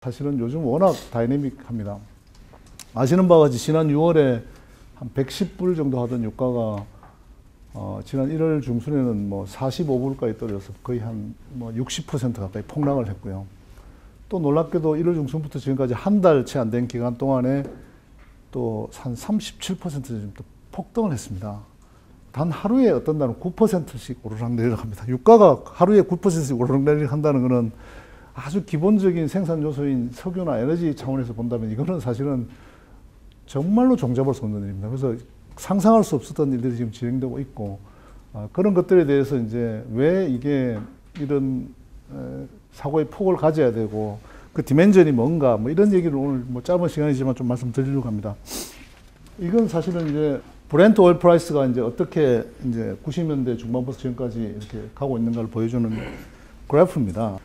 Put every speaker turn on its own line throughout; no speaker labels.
사실은 요즘 워낙 다이내믹합니다. 아시는 바와 같이 지난 6월에 한 110불 정도 하던 유가가 지난 1월 중순에는 뭐 45불까지 떨어져서 거의 한 뭐 60% 가까이 폭락을 했고요. 또 놀랍게도 1월 중순부터 지금까지 한 달 채 안 된 기간 동안에 또 한 37% 또 폭등을 했습니다. 단 하루에 어떤 날은 9%씩 오르락 내리락합니다. 유가가 하루에 9%씩 오르락 내리락한다는 것은 아주 기본적인 생산 요소인 석유나 에너지 차원에서 본다면 이거는 사실은 정말로 종잡을 수 없는 일입니다. 그래서 상상할 수 없었던 일들이 지금 진행되고 있고 그런 것들에 대해서 이제 왜 이게 이런 사고의 폭을 가져야 되고 그 디멘전이 뭔가 뭐 이런 얘기를 오늘 뭐 짧은 시간이지만 좀 말씀드리려고 합니다. 이건 사실은 이제 브렌트 오일 프라이스가 이제 어떻게 이제 90년대 중반부터 지금까지 이렇게 가고 있는가를 보여주는 그래프입니다.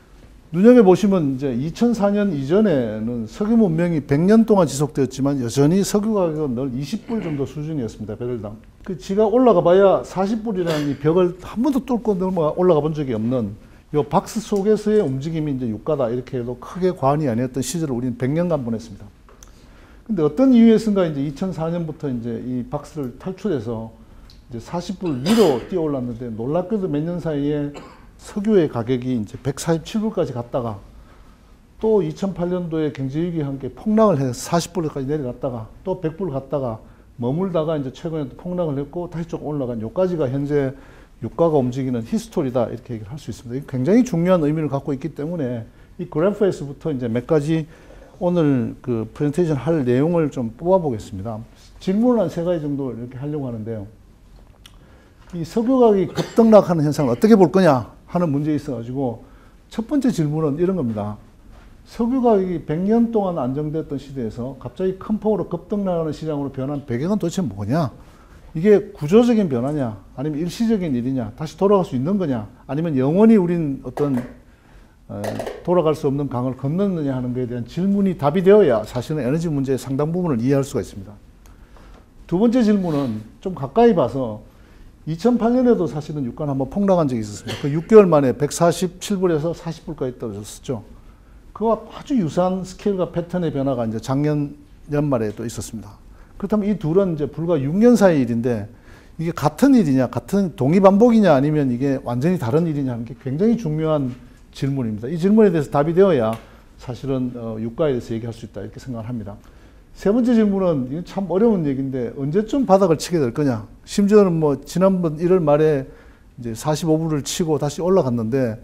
눈여겨보시면 이제 2004년 이전에는 석유 문명이 100년 동안 지속되었지만 여전히 석유 가격은 늘 20불 정도 수준이었습니다. 배럴당. 그 지가 올라가 봐야 40불이라는 이 벽을 한 번도 뚫고 넘어 올라가 본 적이 없는 요 박스 속에서의 움직임이 이제 유가다 이렇게 해도 크게 과언이 아니었던 시절을 우리는 100년간 보냈습니다. 근데 어떤 이유에선가 이제 2004년부터 이제 이 박스를 탈출해서 이제 40불 위로 뛰어 올랐는데 놀랍게도 몇 년 사이에 석유의 가격이 이제 147불까지 갔다가 또 2008년도에 경제위기와 함께 폭락을 해서 40불까지 내려갔다가 또 100불 갔다가 머물다가 이제 최근에 또 폭락을 했고 다시 조금 올라간 요까지가 현재 유가가 움직이는 히스토리다 이렇게 얘기를 할 수 있습니다. 이게 굉장히 중요한 의미를 갖고 있기 때문에 이 그래프에서부터 이제 몇 가지 오늘 그 프레젠테이션 할 내용을 좀 뽑아 보겠습니다. 질문을 한 3가지 정도 이렇게 하려고 하는데요. 이 석유 가격이 급등락하는 현상을 어떻게 볼 거냐 하는 문제에 있어가지고 첫 번째 질문은 이런 겁니다. 석유 가격이 100년 동안 안정됐던 시대에서 갑자기 큰 폭으로 급등락하는 시장으로 변한 배경은 도대체 뭐냐? 이게 구조적인 변화냐? 아니면 일시적인 일이냐? 다시 돌아갈 수 있는 거냐? 아니면 영원히 우린 어떤 돌아갈 수 없는 강을 건넜느냐 하는 것에 대한 질문이 답이 되어야 사실은 에너지 문제의 상당 부분을 이해할 수가 있습니다. 두 번째 질문은 좀 가까이 봐서 2008년에도 사실은 유가는 한번 폭락한 적이 있었습니다. 그 6개월 만에 147불에서 40불까지 떨어졌었죠. 그와 아주 유사한 스케일과 패턴의 변화가 이제 작년 연말에 또 있었습니다. 그렇다면 이 둘은 이제 불과 6년 사이 일인데 이게 같은 일이냐, 같은 동의반복이냐 아니면 이게 완전히 다른 일이냐 하는 게 굉장히 중요한 질문입니다. 이 질문에 대해서 답이 되어야 사실은 유가에 대해서 얘기할 수 있다 이렇게 생각을 합니다. 세 번째 질문은 이건 참 어려운 얘기인데 언제쯤 바닥을 치게 될 거냐. 심지어는 뭐 지난번 1월 말에 이제 45불을 치고 다시 올라갔는데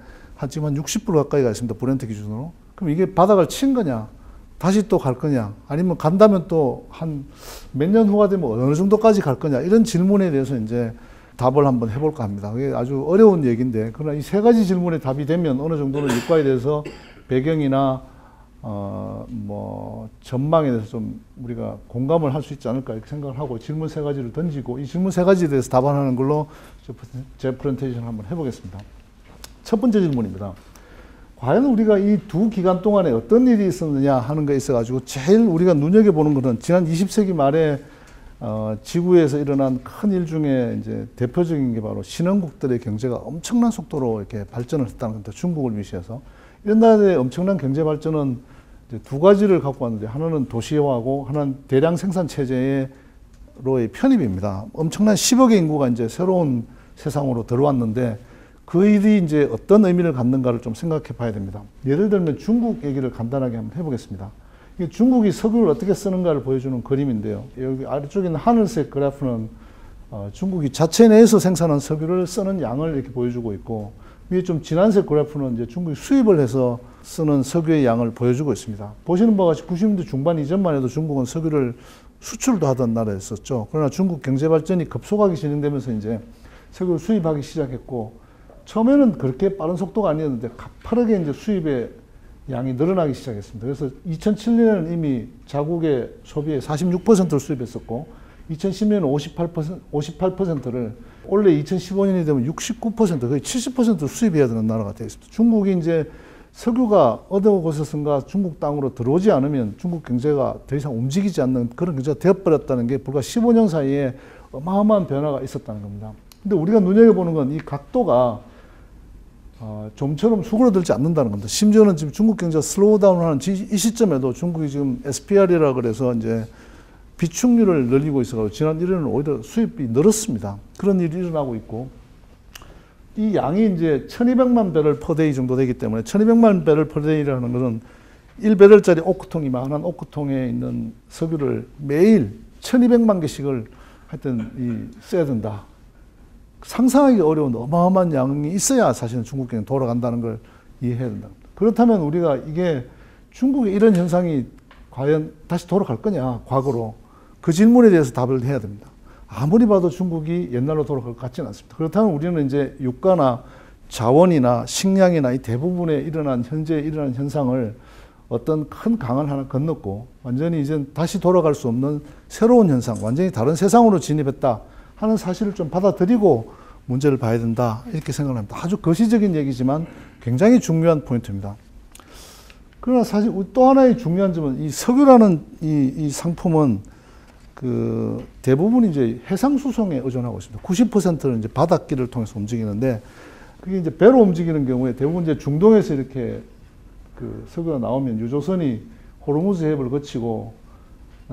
지금 한 60불 가까이 가 있습니다. 브렌트 기준으로. 그럼 이게 바닥을 친 거냐? 다시 또 갈 거냐? 아니면 간다면 또 한 몇 년 후가 되면 어느 정도까지 갈 거냐? 이런 질문에 대해서 이제 답을 한번 해볼까 합니다. 그게 아주 어려운 얘기인데 그러나 이 3가지 질문에 답이 되면 어느 정도는 유가에 대해서 배경이나 뭐 전망에 대해서 좀 우리가 공감을 할 수 있지 않을까 이렇게 생각을 하고 질문 3가지를 던지고 이 질문 3가지에 대해서 답안하는 걸로 제 프레젠테이션을 한번 해보겠습니다. 첫 번째 질문입니다. 과연 우리가 이 두 기간 동안에 어떤 일이 있었느냐 하는 거에 있어가지고 제일 우리가 눈여겨보는 것은 지난 20세기 말에 지구에서 일어난 큰 일 중에 이제 대표적인 게 바로 신흥국들의 경제가 엄청난 속도로 이렇게 발전을 했다는 겁니다. 중국을 위시해서. 이런 나라의 엄청난 경제 발전은 이제 2가지를 갖고 왔는데 하나는 도시화하고 하나는 대량 생산 체제로의 편입입니다. 엄청난 10억의 인구가 이제 새로운 세상으로 들어왔는데 그 일이 이제 어떤 의미를 갖는가를 좀 생각해 봐야 됩니다. 예를 들면 중국 얘기를 간단하게 한번 해보겠습니다. 중국이 석유를 어떻게 쓰는가를 보여주는 그림인데요. 여기 아래쪽에 있는 하늘색 그래프는 중국이 자체 내에서 생산한 석유를 쓰는 양을 이렇게 보여주고 있고 위에 좀 진한색 그래프는 이제 중국이 수입을 해서 쓰는 석유의 양을 보여주고 있습니다. 보시는 바와 같이 90년대 중반 이전만 해도 중국은 석유를 수출도 하던 나라였었죠. 그러나 중국 경제 발전이 급속하게 진행되면서 이제 석유를 수입하기 시작했고 처음에는 그렇게 빠른 속도가 아니었는데 가파르게 이제 수입의 양이 늘어나기 시작했습니다. 그래서 2007년에는 이미 자국의 소비의 46%를 수입했었고 2010년은 58%를 원래 2015년이 되면 69% 거의 70%를 수입해야 되는 나라가 되어 있습니다. 중국이 이제 석유가 어느 곳에선가 중국 땅으로 들어오지 않으면 중국 경제가 더 이상 움직이지 않는 그런 경제가 되어버렸다는 게 불과 15년 사이에 어마어마한 변화가 있었다는 겁니다. 근데 우리가 눈여겨보는 건 이 각도가 좀처럼 수그러들지 않는다는 겁니다. 심지어는 지금 중국 경제가 슬로우 다운하는 이 시점에도 중국이 지금 SPR이라 그래서 이제 비축률을 늘리고 있어서 지난 1년은 오히려 수입이 늘었습니다. 그런 일이 일어나고 있고, 이 양이 이제 1200만 배럴 퍼데이 정도 되기 때문에 1200만 배럴 퍼데이라는 것은 1배럴짜리 오크통이 만한 오크통에 있는 석유를 매일 1200만 개씩을 하여튼 써야 된다. 상상하기 어려운 어마어마한 양이 있어야 사실은 중국 경제가 돌아간다는 걸 이해해야 된다. 그렇다면 우리가 이게 중국의 이런 현상이 과연 다시 돌아갈 거냐, 과거로. 그 질문에 대해서 답을 해야 됩니다. 아무리 봐도 중국이 옛날로 돌아갈 것 같지는 않습니다. 그렇다면 우리는 이제 유가나 자원이나 식량이나 이 대부분에 현재 일어난 현상을 어떤 큰 강을 하나 건넜고 완전히 이제 다시 돌아갈 수 없는 새로운 현상, 완전히 다른 세상으로 진입했다 하는 사실을 좀 받아들이고 문제를 봐야 된다, 이렇게 생각을 합니다. 아주 거시적인 얘기지만 굉장히 중요한 포인트입니다. 그러나 사실 또 하나의 중요한 점은 이 석유라는 이 상품은 그 대부분 이제 해상 수송에 의존하고 있습니다. 90%는 이제 바닷길을 통해서 움직이는데, 그게 이제 배로 움직이는 경우에 대부분 이제 중동에서 이렇게 그 석유가 나오면 유조선이 호르무즈 해협을 거치고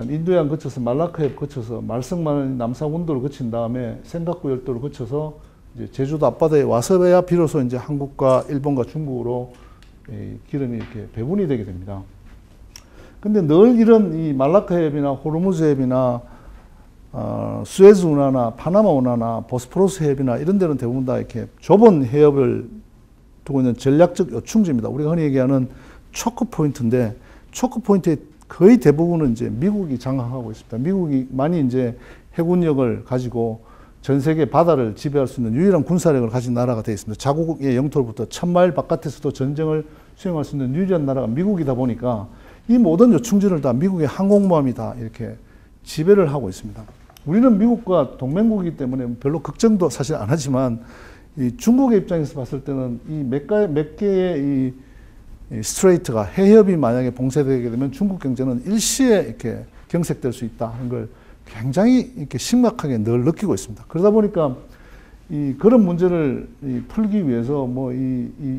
인도양 거쳐서 말라카 해협 거쳐서 말석만 남사군도를 거친 다음에 센가쿠 열도를 거쳐서 이제 제주도 앞바다에 와서야 비로소 이제 한국과 일본과 중국으로 기름이 이렇게 배분이 되게 됩니다. 근데 늘 이런 이 말라카 해협이나 호르무즈 해협이나 수에즈 운하나 파나마 운하나 보스포러스 해협이나 이런 데는 대부분 다 이렇게 좁은 해협을 두고 있는 전략적 요충지입니다. 우리가 흔히 얘기하는 초크 포인트인데, 초크 포인트의 거의 대부분은 이제 미국이 장악하고 있습니다. 미국이 많이 이제 해군력을 가지고 전 세계 바다를 지배할 수 있는 유일한 군사력을 가진 나라가 되어 있습니다. 자국의 영토로부터 1000마일 바깥에서도 전쟁을 수행할 수 있는 유일한 나라가 미국이다 보니까 이 모든 요충지를 다 미국의 항공모함이 다 이렇게 지배를 하고 있습니다. 우리는 미국과 동맹국이기 때문에 별로 걱정도 사실 안 하지만, 이 중국의 입장에서 봤을 때는 이 몇 개의 이 스트레이트가, 해협이 만약에 봉쇄되게 되면 중국 경제는 일시에 이렇게 경색될 수 있다 하는 걸 굉장히 이렇게 심각하게 늘 느끼고 있습니다. 그러다 보니까 그런 문제를 풀기 위해서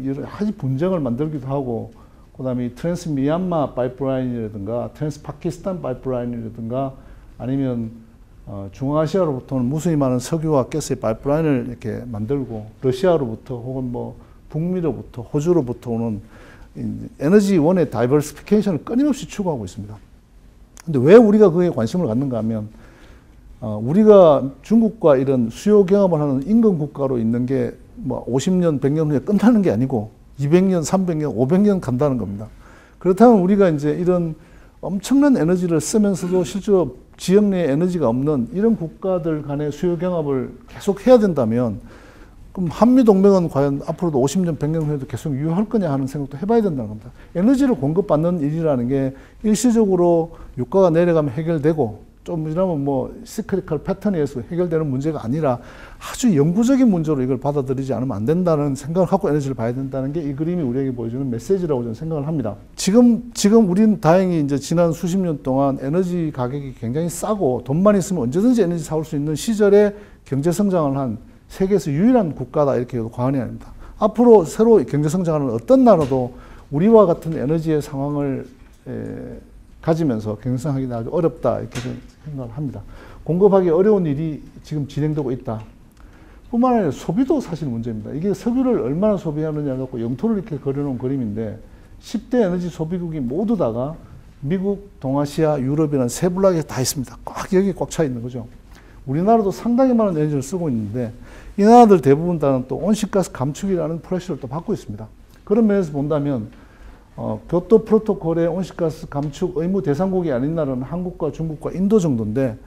여러 가지 분쟁을 만들기도 하고, 그 다음에 트랜스 미얀마 파이프라인이라든가 트랜스 파키스탄 파이프라인이라든가 아니면 중앙아시아로부터는 무수히 많은 석유와 가스의 파이프라인을 이렇게 만들고, 러시아로부터 혹은 북미로부터 호주로부터 오는 에너지원의 다이버시피케이션을 끊임없이 추구하고 있습니다. 근데 왜 우리가 그에 관심을 갖는가 하면, 우리가 중국과 이런 수요 경합을 하는 인근 국가로 있는 게 50년, 100년 후에 끝나는 게 아니고 200년, 300년, 500년 간다는 겁니다. 그렇다면 우리가 이제 이런 엄청난 에너지를 쓰면서도 실제로 지역 내에 에너지가 없는 이런 국가들 간의 수요 경합을 계속 해야 된다면, 그럼 한미동맹은 과연 앞으로도 50년, 100년 후에도 계속 유효할 거냐 하는 생각도 해봐야 된다는 겁니다. 에너지를 공급받는 일이라는 게 일시적으로 유가가 내려가면 해결되고, 좀 이러면 시크리컬 패턴에 의해서 해결되는 문제가 아니라 아주 영구적인 문제로 이걸 받아들이지 않으면 안 된다는 생각을 갖고 에너지를 봐야 된다는 게 이 그림이 우리에게 보여주는 메시지라고 저는 생각을 합니다. 지금 우리는 다행히 이제 지난 수십 년 동안 에너지 가격이 굉장히 싸고 돈만 있으면 언제든지 에너지 사올 수 있는 시절에 경제 성장을 한 세계에서 유일한 국가다, 이렇게 해도 과언이 아닙니다. 앞으로 새로 경제 성장하는 어떤 나라도 우리와 같은 에너지의 상황을 가지면서 경쟁하기 아주 어렵다, 이렇게 생각을 합니다. 공급하기 어려운 일이 지금 진행되고 있다. 뿐만 아니라 소비도 사실 문제입니다. 이게 석유를 얼마나 소비하느냐 갖고 영토를 이렇게 그려놓은 그림인데, 10대 에너지 소비국이 모두 다가 미국, 동아시아, 유럽이라는 세 블록에 다 있습니다. 꽉 여기 꽉 차 있는 거죠. 우리나라도 상당히 많은 에너지를 쓰고 있는데, 이 나라들 대부분 다는 또 온실가스 감축이라는 프레셔를 또 받고 있습니다. 그런 면에서 본다면 교토 프로토콜의 온실가스 감축 의무 대상국이 아닌 나라는 한국과 중국과 인도 정도인데,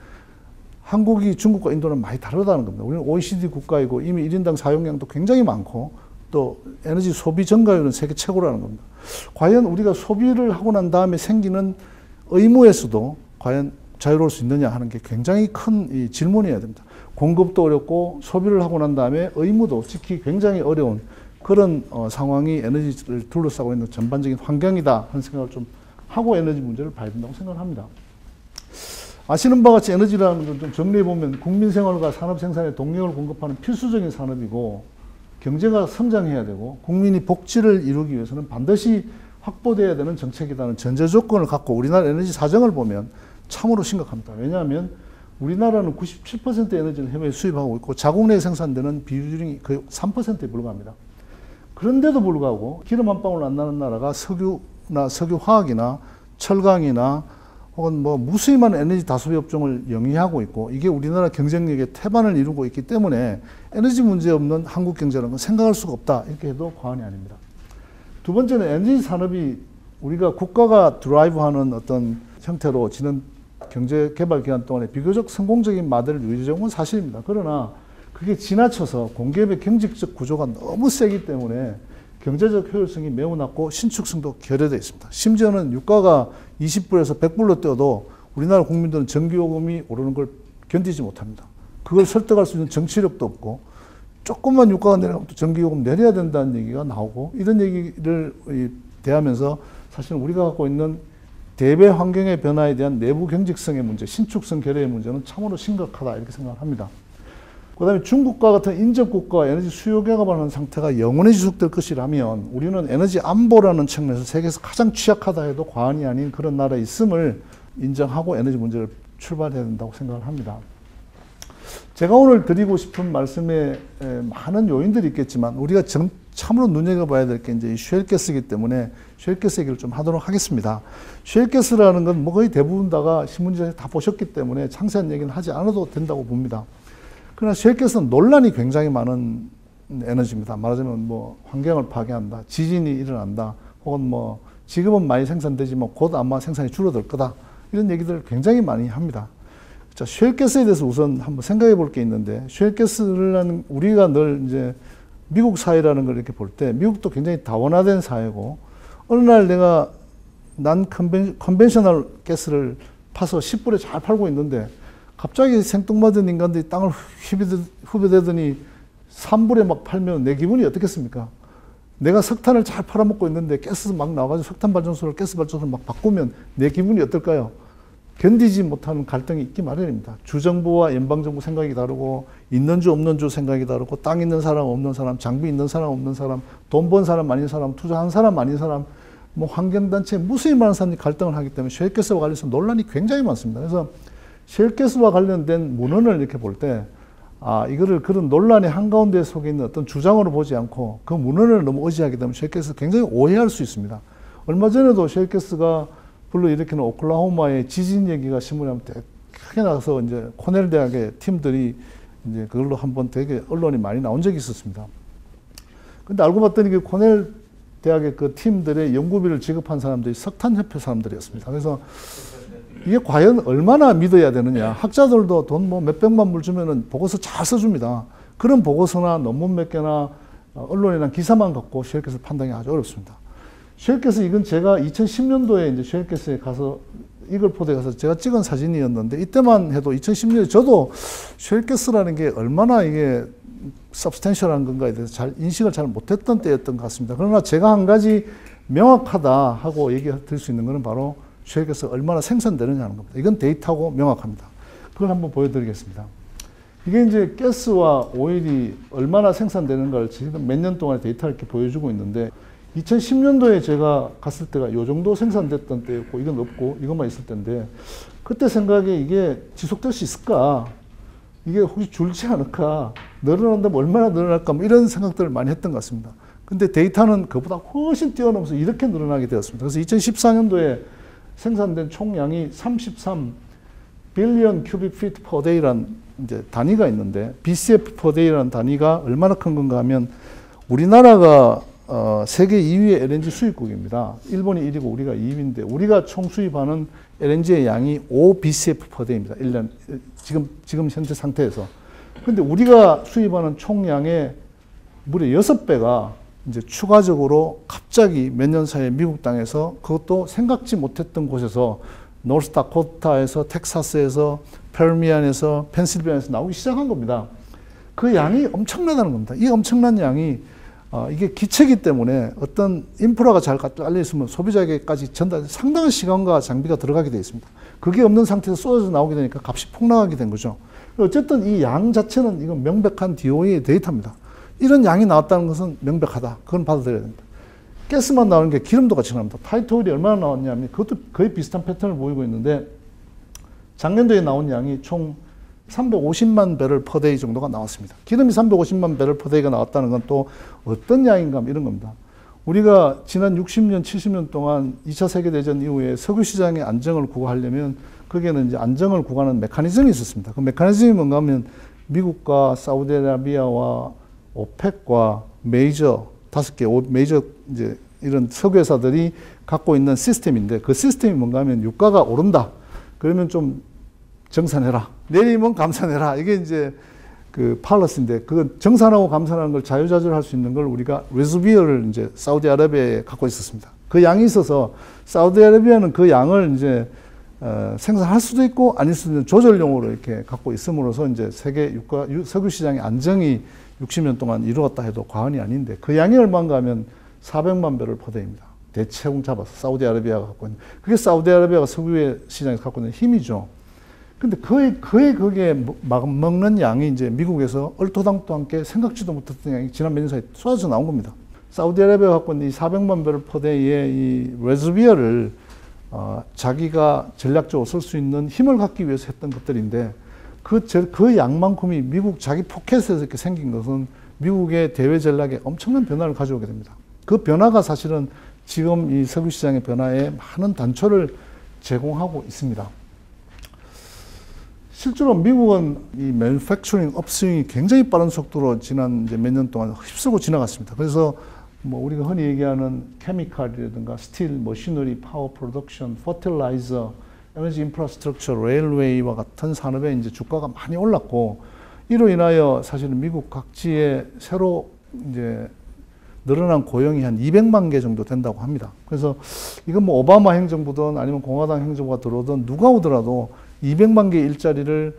한국이 중국과 인도는 많이 다르다는 겁니다. 우리는 OECD 국가이고 이미 1인당 사용량도 굉장히 많고 또 에너지 소비 증가율은 세계 최고라는 겁니다. 과연 우리가 소비를 하고 난 다음에 생기는 의무에서도 과연 자유로울 수 있느냐 하는 게 굉장히 큰 질문이어야 됩니다. 공급도 어렵고 소비를 하고 난 다음에 의무도 지키기 굉장히 어려운 그런 상황이 에너지를 둘러싸고 있는 전반적인 환경이다 하는 생각을 좀 하고 에너지 문제를 봐야 된다고 생각을 합니다. 아시는 바와 같이 에너지라는 걸 좀 정리해 보면 국민 생활과 산업 생산에 동력을 공급하는 필수적인 산업이고, 경제가 성장해야 되고 국민이 복지를 이루기 위해서는 반드시 확보돼야 되는 정책이라는 전제 조건을 갖고 우리나라 에너지 사정을 보면 참으로 심각합니다. 왜냐하면 우리나라는 97% 에너지를 해외에 수입하고 있고 자국 내에 생산되는 비율이 거의 3%에 불과합니다. 그런데도 불구하고 기름 한 방울 안 나는 나라가 석유나 석유화학이나 철강이나 혹은 뭐 무수히 많은 에너지 다수의 업종을 영위하고 있고 이게 우리나라 경쟁력의 태반을 이루고 있기 때문에 에너지 문제 없는 한국 경제라는 건 생각할 수가 없다. 이렇게 해도 과언이 아닙니다. 두 번째는 에너지 산업이 우리가 국가가 드라이브하는 어떤 형태로 지난 경제 개발 기간 동안에 비교적 성공적인 모델을 유지해온 건 사실입니다. 그러나 그게 지나쳐서 공기업의 경직적 구조가 너무 세기 때문에 경제적 효율성이 매우 낮고 신축성도 결여되어 있습니다. 심지어는 유가가 20불에서 100불로 뛰어도 우리나라 국민들은 전기요금이 오르는 걸 견디지 못합니다. 그걸 설득할 수 있는 정치력도 없고 조금만 유가가 내려가면 또 전기요금 내려야 된다는 얘기가 나오고 이런 얘기를 대하면서 사실은 우리가 갖고 있는 대외 환경의 변화에 대한 내부 경직성의 문제, 신축성 결여의 문제는 참으로 심각하다 이렇게 생각을 합니다. 그 다음에 중국과 같은 인접국가와 에너지 수요 궤감하는 상태가 영원히 지속될 것이라면 우리는 에너지 안보라는 측면에서 세계에서 가장 취약하다 해도 과언이 아닌 그런 나라에 있음을 인정하고 에너지 문제를 출발해야 된다고 생각을 합니다. 제가 오늘 드리고 싶은 말씀에 많은 요인들이 있겠지만 우리가 참으로 눈여겨봐야 될 게 이제 셰일가스이기 때문에 셰일가스 얘기를 좀 하도록 하겠습니다. 셰일가스라는 건 뭐 거의 대부분 다가 신문지에 다 보셨기 때문에 상세한 얘기는 하지 않아도 된다고 봅니다. 그러나 셰일가스는 논란이 굉장히 많은 에너지입니다. 말하자면 뭐 환경을 파괴한다, 지진이 일어난다, 혹은 뭐 지금은 많이 생산되지만 곧 아마 생산이 줄어들 거다. 이런 얘기들을 굉장히 많이 합니다. 자, 셰일가스에 대해서 우선 한번 생각해 볼 게 있는데, 셰일가스라는 우리가 늘 이제 미국 사회라는 걸 이렇게 볼 때, 미국도 굉장히 다원화된 사회고, 어느 날 내가 컨벤셔널 가스를 파서 10불에 잘 팔고 있는데, 갑자기 생뚱맞은 인간들이 땅을 후벼대더니 3불에 막 팔면 내 기분이 어떻겠습니까? 내가 석탄을 잘 팔아먹고 있는데 가스 막 나와가지고 석탄 발전소를 가스 발전소를 막 바꾸면 내 기분이 어떨까요? 견디지 못하는 갈등이 있기 마련입니다. 주정부와 연방정부 생각이 다르고 있는 주 없는 주 생각이 다르고 땅 있는 사람 없는 사람, 장비 있는 사람 없는 사람, 돈 번 사람 아닌 사람, 투자한 사람 아닌 사람, 뭐 환경단체 무수히 많은 사람들이 갈등을 하기 때문에 셰일가스와 관련해서 논란이 굉장히 많습니다. 그래서 셰일가스와 관련된 문헌을 이렇게 볼 때, 이거를 그런 논란의 한가운데 속에 있는 어떤 주장으로 보지 않고 그 문헌을 너무 의지하게 되면 셰일가스 굉장히 오해할 수 있습니다. 얼마 전에도 셰일가스가 불러일으키는 오클라호마의 지진 얘기가 신문에 한번 되게 크게 나가서 이제 코넬 대학의 팀들이 이제 그걸로 한번 되게 언론이 많이 나온 적이 있었습니다. 근데 알고 봤더니 그 코넬 대학의 그 팀들의 연구비를 지급한 사람들이 석탄협회 사람들이었습니다. 그래서 이게 과연 얼마나 믿어야 되느냐. 학자들도 돈 뭐 몇백만 불 주면은 보고서 잘 써줍니다. 그런 보고서나 논문 몇 개나 언론이나 기사만 갖고 셰일가스 판단이 아주 어렵습니다. 셰일가스 이건 제가 2010년도에 이제 셰일가스에 가서 이글포드에 가서 제가 찍은 사진이었는데 이때만 해도 2010년에 저도 셰일가스라는 게 얼마나 이게 서브스텐셜한 건가에 대해서 잘 인식을 잘 못했던 때였던 것 같습니다. 그러나 제가 한 가지 명확하다 하고 얘기할 수 있는 것은 바로 셰일가스가 얼마나 생산되느냐 하는 겁니다. 이건 데이터고 명확합니다. 그걸 한번 보여드리겠습니다. 이게 이제 가스와 오일이 얼마나 생산되는가를 지금 몇 년 동안의 데이터를 이렇게 보여주고 있는데 2010년도에 제가 갔을 때가 이 정도 생산됐던 때였고 이건 없고 이것만 있을 때인데 그때 생각에 이게 지속될 수 있을까? 이게 혹시 줄지 않을까? 늘어난다면 얼마나 늘어날까? 뭐 이런 생각들을 많이 했던 것 같습니다. 근데 데이터는 그보다 훨씬 뛰어넘어서 이렇게 늘어나게 되었습니다. 그래서 2014년도에 생산된 총량이 33 billion cubic feet per day라는 이제 단위가 있는데 BCF per day라는 단위가 얼마나 큰 건가 하면 우리나라가 세계 2위의 LNG 수입국입니다. 일본이 1위고 우리가 2위인데 우리가 총 수입하는 LNG의 양이 5 BCF per day입니다. 1년 지금 현재 상태에서. 근데 우리가 수입하는 총량의 무려 6배가 이제 추가적으로 갑자기 몇 년 사이에 미국 땅에서 그것도 생각지 못했던 곳에서 노스다코타에서 텍사스에서 페르미안에서 펜실베니아에서 나오기 시작한 겁니다. 그 양이 엄청나다는 겁니다. 이 엄청난 양이 이게 기체이기 때문에 어떤 인프라가 잘 깔려 있으면 소비자에게까지 전달 상당한 시간과 장비가 들어가게 되어 있습니다. 그게 없는 상태에서 쏟아져 나오게 되니까 값이 폭락하게 된 거죠. 어쨌든 이 양 자체는 이건 명백한 DOE의 데이터입니다. 이런 양이 나왔다는 것은 명백하다. 그건 받아들여야 됩니다. 가스만 나오는 게 기름도 같이 나옵니다. 타이트 오일이 얼마나 나왔냐면 그것도 거의 비슷한 패턴을 보이고 있는데 작년도에 나온 양이 총 350만 배럴 퍼 데이 정도가 나왔습니다. 기름이 350만 배럴 퍼 데이가 나왔다는 건 또 어떤 양인가 이런 겁니다. 우리가 지난 60년, 70년 동안 2차 세계대전 이후에 석유 시장의 안정을 구가하려면 거기에는 이제 안정을 구가하는 메커니즘이 있었습니다. 그 메커니즘이 뭔가 하면 미국과 사우디아라비아와 오펙과 메이저 5개 메이저 이제 이런 석유 회사들이 갖고 있는 시스템인데 그 시스템이 뭔가 하면 유가가 오른다. 그러면 좀 정산해라. 내리면 감산해라. 이게 이제 그 팔러스인데 그 정산하고 감산하는 걸 자유자재로 할 수 있는 걸 우리가 리저비어를 이제 사우디아라비아에 갖고 있었습니다. 그 양이 있어서 사우디아라비아는 그 양을 이제 생산할 수도 있고 아닐 수도 있는 조절용으로 이렇게 갖고 있음으로써 이제 세계 석유 시장의 안정이 60년 동안 이루었다 해도 과언이 아닌데 그 양이 얼마인가 하면 400만 배럴 퍼 데이입니다. 대체공 잡아서 사우디아라비아가 갖고 있는 그게 사우디아라비아가 석유 시장에서 갖고 있는 힘이죠. 근데 거기에 먹는 양이 이제 미국에서 얼토당토 않게 생각지도 못했던 양이 지난 몇 년 사이에 쏟아져 나온 겁니다. 사우디아라비아가 갖고 있는 이 400만 배럴 퍼 데이의 이 레저비어를 자기가 전략적으로 쓸 수 있는 힘을 갖기 위해서 했던 것들인데 그 양만큼이 미국 자기 포켓에서 이렇게 생긴 것은 미국의 대외 전략에 엄청난 변화를 가져오게 됩니다. 그 변화가 사실은 지금 이 석유 시장의 변화에 많은 단초를 제공하고 있습니다. 실제로 미국은 이 매니팩처링 업스윙이 굉장히 빠른 속도로 지난 이제 몇 년 동안 휩쓸고 지나갔습니다. 그래서 뭐 우리가 흔히 얘기하는 케미칼이라든가 스틸, 머시너리, 파워 프로덕션, 퍼틸라이저, 에너지 인프라스트럭처, 레일웨이와 같은 산업에 이제 주가가 많이 올랐고 이로 인하여 사실은 미국 각지에 새로 이제 늘어난 고용이 한 200만 개 정도 된다고 합니다. 그래서 이건 뭐 오바마 행정부든 아니면 공화당 행정부가 들어오든 누가 오더라도 200만 개의 일자리를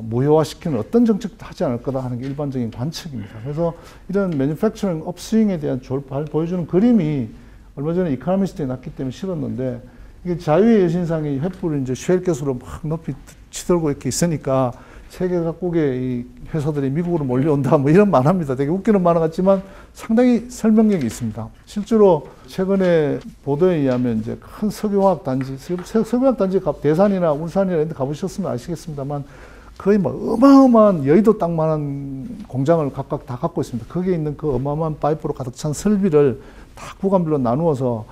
무효화시키는 어떤 정책도 하지 않을 거다 하는 게 일반적인 관측입니다. 그래서 이런 매니팩처링 업스윙에 대한 졸파를 보여주는 그림이 얼마 전에 이코노미스트에 났기 때문에 실었는데 이게 자유의 여신상이 횃불을 이제 쉘 가스로 막 높이 치들고 이렇게 있으니까 세계 각국의 이 회사들이 미국으로 몰려온다 뭐 이런 말 합니다. 되게 웃기는 만화 같지만 상당히 설명력이 있습니다. 실제로 최근에 보도에 의하면 이제 큰 석유화학 단지, 석유화학 단지 대산이나 울산이나 이런 데 가보셨으면 아시겠습니다만 거의 뭐 어마어마한 여의도 땅만한 공장을 각각 다 갖고 있습니다. 거기에 있는 그 어마어마한 파이프로 가득 찬 설비를 다 구간별로 나누어서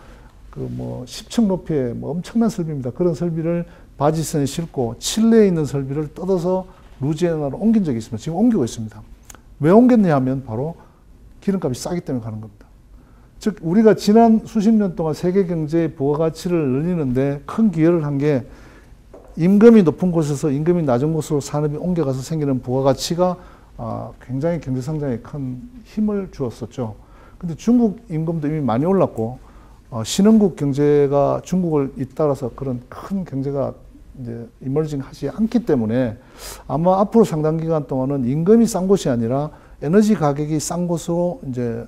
그 뭐 10층 높이의 뭐 엄청난 설비입니다. 그런 설비를 바지선에 싣고 칠레에 있는 설비를 뜯어서 루지애나로 옮긴 적이 있습니다. 지금 옮기고 있습니다. 왜 옮겼냐 하면 바로 기름값이 싸기 때문에 가는 겁니다. 즉 우리가 지난 수십 년 동안 세계 경제의 부가가치를 늘리는데 큰 기여를 한 게 임금이 높은 곳에서 임금이 낮은 곳으로 산업이 옮겨가서 생기는 부가가치가 굉장히 경제 성장에 큰 힘을 주었었죠. 근데 중국 임금도 이미 많이 올랐고 신흥국 경제가 중국을 잇따라서 그런 큰 경제가 이제 이머징 하지 않기 때문에 아마 앞으로 상당 기간 동안은 임금이 싼 곳이 아니라 에너지 가격이 싼 곳으로 이제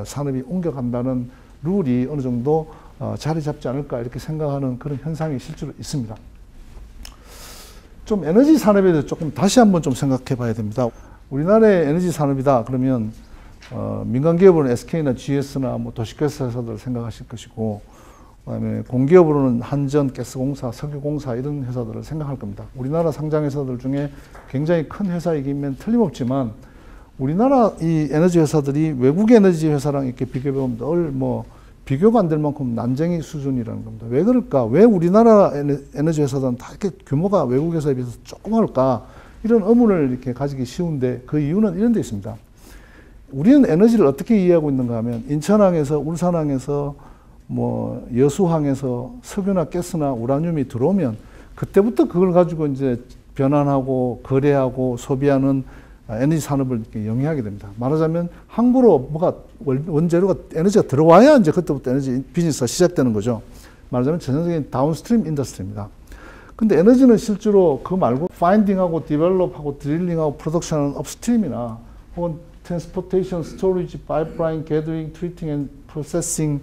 산업이 옮겨간다는 룰이 어느 정도 자리 잡지 않을까 이렇게 생각하는 그런 현상이 실제로 있습니다. 좀 에너지 산업에 대해서 조금 다시 한번 좀 생각해 봐야 됩니다. 우리나라의 에너지 산업이다 그러면 민간 기업으로는 SK나 GS나 뭐 도시가스 회사들 생각하실 것이고 그다음에 공기업으로는 한전, 가스공사, 석유공사 이런 회사들을 생각할 겁니다. 우리나라 상장 회사들 중에 굉장히 큰 회사이기면 틀림없지만 우리나라 이 에너지 회사들이 외국의 에너지 회사랑 이렇게 비교해보면 늘 뭐 비교가 안 될 만큼 난쟁이 수준이라는 겁니다. 왜 그럴까? 왜 우리나라 에너지 회사들은 다 이렇게 규모가 외국 회사에 비해서 조그마할까? 이런 의문을 이렇게 가지기 쉬운데 그 이유는 이런 데 있습니다. 우리는 에너지를 어떻게 이해하고 있는가 하면 인천항에서 울산항에서 뭐 여수항에서 석유나 가스나 우라늄이 들어오면 그때부터 그걸 가지고 이제 변환하고 거래하고 소비하는 에너지 산업을 이렇게 영위하게 됩니다. 말하자면 항구로 뭐가 원재료가 에너지가 들어와야 이제 그때부터 에너지 비즈니스가 시작되는 거죠. 말하자면 전형적인 다운스트림 인더스트리입니다. 근데 에너지는 실제로 그 말고 파인딩하고 디벨롭하고 드릴링하고 프로덕션은 업스트림이나 혹은 트랜스포테이션, 스토리지, 파이프라인, 게더링, 트리팅 앤 프로세싱,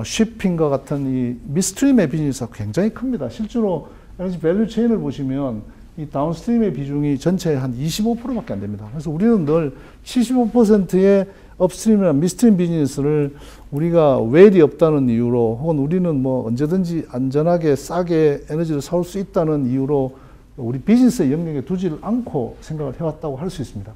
쉬핑과 같은 이 미스트림의 비즈니스가 굉장히 큽니다. 실제로 에너지 밸류 체인을 보시면 이 다운스트림의 비중이 전체의 한 25%밖에 안 됩니다. 그래서 우리는 늘 75%의 업스트림이나 미스트림 비즈니스를 우리가 웰이 없다는 이유로 혹은 우리는 뭐 언제든지 안전하게 싸게 에너지를 사올 수 있다는 이유로 우리 비즈니스의 영역에 두지를 않고 생각을 해왔다고 할 수 있습니다.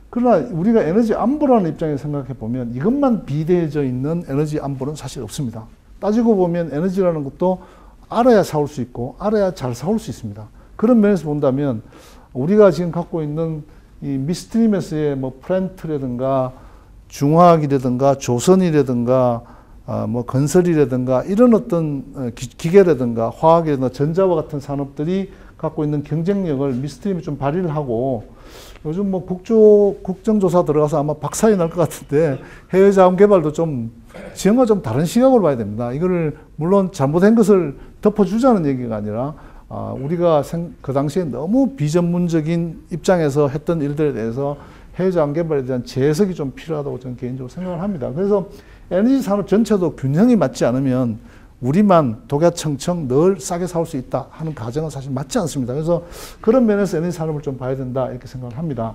그러나 우리가 에너지 안보라는 입장에서 생각해 보면 이것만 비대해져 있는 에너지 안보는 사실 없습니다. 따지고 보면 에너지라는 것도 알아야 사올 수 있고 알아야 잘 사올 수 있습니다. 그런 면에서 본다면 우리가 지금 갖고 있는 이 미스트림에서의 뭐 플랜트라든가 중화학이라든가 조선이라든가 뭐 건설이라든가 이런 어떤 기계라든가 화학이라든가 전자와 같은 산업들이 갖고 있는 경쟁력을 미스트림이 좀 발휘를 하고 요즘 뭐 국정조사 들어가서 아마 박살이 날 것 같은데 해외 자원 개발도 좀 지금과 좀 다른 시각으로 봐야 됩니다. 이거를 물론 잘못된 것을 덮어주자는 얘기가 아니라 우리가 그 당시에 너무 비전문적인 입장에서 했던 일들에 대해서 해외 자원 개발에 대한 재해석이 좀 필요하다고 저는 개인적으로 생각을 합니다. 그래서 에너지 산업 전체도 균형이 맞지 않으면 우리만 독야청청 늘 싸게 사올 수 있다 하는 가정은 사실 맞지 않습니다. 그래서 그런 면에서 에너지 산업을 좀 봐야 된다 이렇게 생각을 합니다.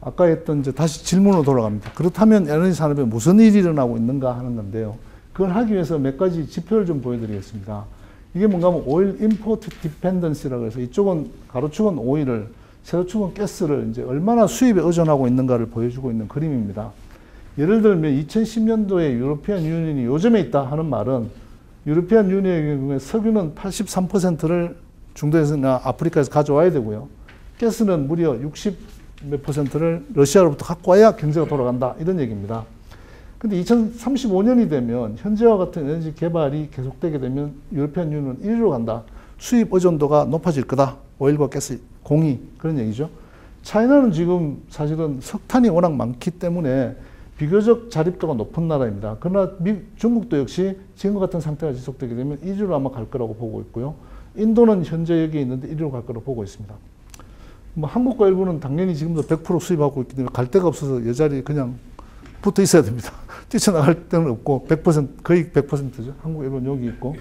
아까 했던 이제 다시 질문으로 돌아갑니다. 그렇다면 에너지 산업에 무슨 일이 일어나고 있는가 하는 건데요. 그걸 하기 위해서 몇 가지 지표를 좀 보여드리겠습니다. 이게 뭔가 하면 오일 임포트 디펜던시라고 해서 이쪽은 가로축은 오일을 세로축은 가스를 이제 얼마나 수입에 의존하고 있는가를 보여주고 있는 그림입니다. 예를 들면 2010년도에 유로피안 유니언이 요즘에 있다 하는 말은 유로피안 유니언의 경우에 석유는 83%를 중동에서나 아프리카에서 가져와야 되고요. 가스는 무려 60 몇 %를 러시아로부터 갖고 와야 경제가 돌아간다 이런 얘기입니다. 근데 2035년이 되면 현재와 같은 에너지 개발이 계속되게 되면 유로피안 유니언은 1위로 간다. 수입 의존도가 높아질 거다. 오일과 가스 공이 그런 얘기죠. 차이나는 지금 사실은 석탄이 워낙 많기 때문에 비교적 자립도가 높은 나라입니다. 그러나 중국도 역시 지금과 같은 상태가 지속되게 되면 1위로 아마 갈 거라고 보고 있고요. 인도는 현재 여기에 있는데 1위로 갈 거라고 보고 있습니다. 뭐 한국과 일본은 당연히 지금도 100% 수입하고 있기 때문에 갈 데가 없어서 여자리에 그냥 붙어 있어야 됩니다. 뛰쳐나갈 데는 없고 100% 거의 100%죠. 한국, 일본 여기 있고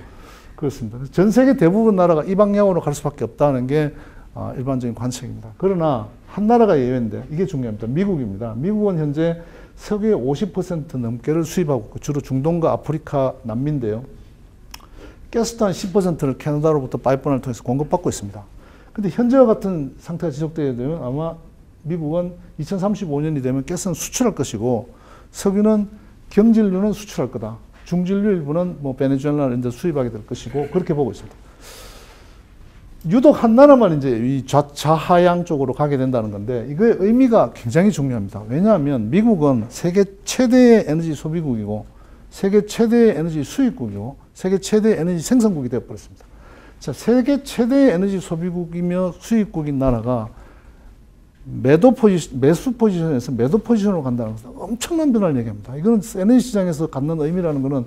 그렇습니다. 전 세계 대부분 나라가 이 방향으로 갈 수밖에 없다는 게 일반적인 관측입니다. 그러나 한 나라가 예외인데 이게 중요합니다. 미국입니다. 미국은 현재 석유의 50% 넘게를 수입하고 있고 주로 중동과 아프리카, 남미인데요. 가스도 한 10%를 캐나다로부터 파이프라인을 통해서 공급받고 있습니다. 근데 현재와 같은 상태가 지속되게 되면 아마 미국은 2035년이 되면 가스는 수출할 것이고 석유는 경질유는 수출할 거다. 중질유 일부는 뭐 베네수엘라 이런 데 수입하게 될 것이고 그렇게 보고 있습니다. 유독 한 나라만 이제 이 좌하향 쪽으로 가게 된다는 건데 이거의 의미가 굉장히 중요합니다. 왜냐하면 미국은 세계 최대의 에너지 소비국이고 세계 최대의 에너지 수입국이고 세계 최대의 에너지 생산국이 되어버렸습니다. 자, 세계 최대의 에너지 소비국이며 수입국인 나라가 매수 포지션에서 매도 포지션으로 간다는 것은 엄청난 변화를 얘기합니다. 이거는 에너지 시장에서 갖는 의미라는 것은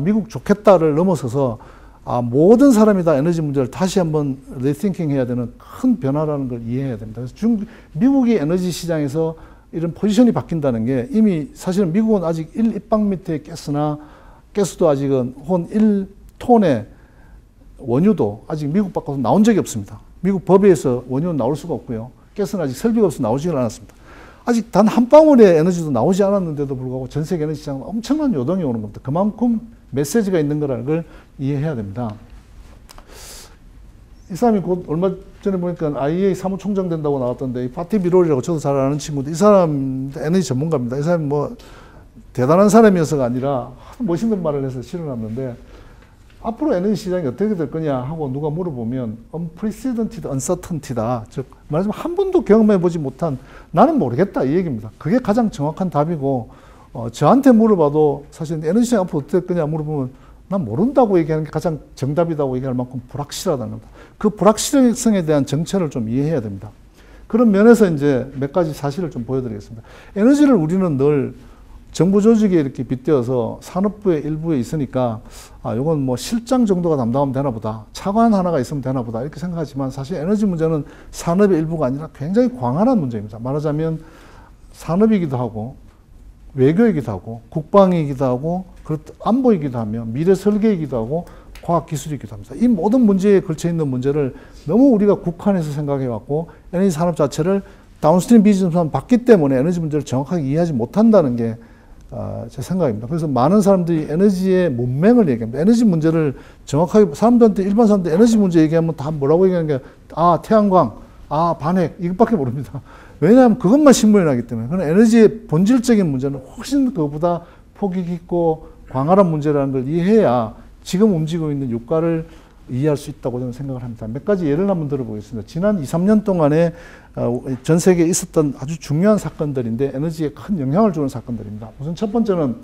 미국 좋겠다를 넘어서서 모든 사람이 다 에너지 문제를 다시 한번 리팅킹 해야 되는 큰 변화라는 걸 이해해야 됩니다. 그래서 미국이 에너지 시장에서 이런 포지션이 바뀐다는 게 이미 사실은 미국은 아직 1입방미터의 가스도 아직은 혹은 1톤의 원유도 아직 미국 밖으로 나온 적이 없습니다. 미국 법에서 원유는 나올 수가 없고요. 가스는 아직 설비가 없어서 나오지는 않았습니다. 아직 단 한 방울의 에너지도 나오지 않았는데도 불구하고 전 세계 에너지 시장은 엄청난 요동이 오는 겁니다. 그만큼 메시지가 있는 거라는 걸 이해해야 됩니다. 이 사람이 곧 얼마 전에 보니까 IEA 사무총장 된다고 나왔던데 이 파티 비롤이라고 저도 잘 아는 친구인데 이 사람 에너지 전문가입니다. 이 사람이 뭐 대단한 사람이어서가 아니라 멋있는 말을 해서 실어놨는데 앞으로 에너지 시장이 어떻게 될 거냐 하고 누가 물어보면 unprecedented uncertainty다. 즉 말하자면 한 번도 경험해보지 못한 나는 모르겠다 이 얘기입니다. 그게 가장 정확한 답이고 저한테 물어봐도 사실 에너지 시장 앞으로 어떻게 될 거냐 물어보면 난 모른다고 얘기하는 게 가장 정답이라고 얘기할 만큼 불확실하다는 겁니다. 그 불확실성에 대한 정체를 좀 이해해야 됩니다. 그런 면에서 이제 몇 가지 사실을 좀 보여드리겠습니다. 에너지를 우리는 늘 정부 조직에 이렇게 빗대어서 산업부의 일부에 있으니까 이건 뭐 실장 정도가 담당하면 되나 보다. 차관 하나가 있으면 되나 보다. 이렇게 생각하지만 사실 에너지 문제는 산업의 일부가 아니라 굉장히 광활한 문제입니다. 말하자면 산업이기도 하고 외교이기도 하고 국방이기도 하고 안보이기도 하며 미래 설계이기도 하고 과학기술이기도 합니다. 이 모든 문제에 걸쳐 있는 문제를 너무 우리가 국한해서 생각해 왔고 에너지 산업 자체를 다운스트림 비즈니스만 봤기 때문에 에너지 문제를 정확하게 이해하지 못한다는 게 제 생각입니다. 그래서 많은 사람들이 에너지의 문맹을 얘기합니다. 에너지 문제를 정확하게 사람들한테 일반 사람들 에너지 문제 얘기하면 다 뭐라고 얘기하는 게 태양광, 반핵 이것밖에 모릅니다. 왜냐하면 그것만 신문에 나기 때문에. 그런 에너지의 본질적인 문제는 훨씬 그보다 폭이 깊고 광활한 문제라는 걸 이해해야 지금 움직이고 있는 유가를 이해할 수 있다고 저는 생각을 합니다. 몇 가지 예를 한번 들어보겠습니다. 지난 2, 3년 동안에 전 세계에 있었던 아주 중요한 사건들인데 에너지에 큰 영향을 주는 사건들입니다. 우선 첫 번째는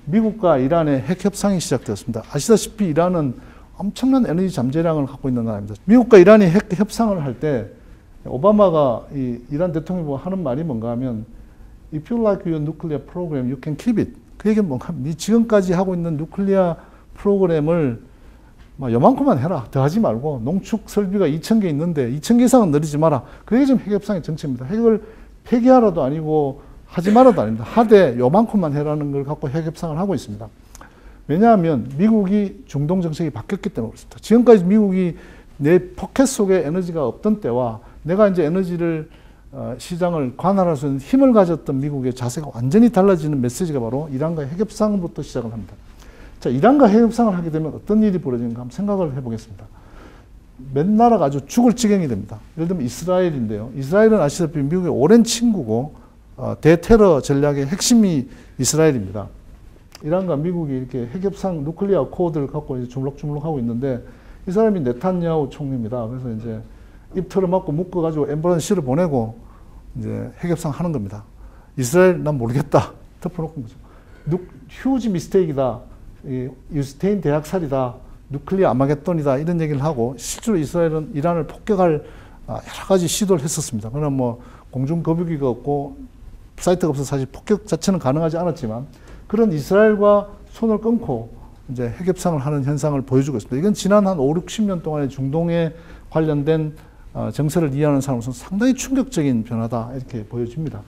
미국과 이란의 핵 협상이 시작되었습니다. 아시다시피 이란은 엄청난 에너지 잠재량을 갖고 있는 나라입니다. 미국과 이란이 핵 협상을 할 때 오바마가 이 이란 대통령이 보고 하는 말이 뭔가 하면 If you like your nuclear program, you can keep it. 그 얘기는 뭔가 네 지금까지 하고 있는 뉴클리아 프로그램을 요만큼만 해라. 더 하지 말고 농축 설비가 2,000개 있는데 2,000개 이상은 늘리지 마라. 그게 지금 핵협상의 정책입니다. 핵을 폐기하라도 아니고 하지 말아도 아닙니다. 하되 요만큼만 해라는 걸 갖고 핵협상을 하고 있습니다. 왜냐하면 미국이 중동 정책이 바뀌었기 때문에 그렇습니다. 지금까지 미국이 내 포켓 속에 에너지가 없던 때와 내가 이제 에너지를 시장을 관할할 수 있는 힘을 가졌던 미국의 자세가 완전히 달라지는 메시지가 바로 이란과의 핵협상부터 시작을 합니다. 자, 이란과 핵협상을 하게 되면 어떤 일이 벌어지는가 한번 생각을 해보겠습니다. 몇 나라가 아주 죽을 지경이 됩니다. 예를 들면 이스라엘인데요. 이스라엘은 아시다시피 미국의 오랜 친구고 대테러 전략의 핵심이 이스라엘입니다. 이란과 미국이 이렇게 핵협상 누클리어 코드를 갖고 이제 주물럭주물럭하고 있는데 이 사람이 네탄야후 총리입니다. 그래서 이제 입틀을 맞고 묶어가지고 엠버런시를 보내고 이제 핵협상 하는 겁니다. 이스라엘 난 모르겠다 덮어놓고 거죠. 휴지 미스테이크다. 유스테인 대학살이다. 누클리어 아마겟돈이다. 이런 얘기를 하고 실제로 이스라엘은 이란을 폭격할 여러 가지 시도를 했었습니다. 그러나 뭐 공중거북이가 없고 사이트가 없어서 사실 폭격 자체는 가능하지 않았지만 그런 이스라엘과 손을 끊고 이제 핵협상을 하는 현상을 보여주고 있습니다. 이건 지난 한 5, 60년 동안의 중동에 관련된 정세를 이해하는 사람으로서 상당히 충격적인 변화다 이렇게 보여집니다.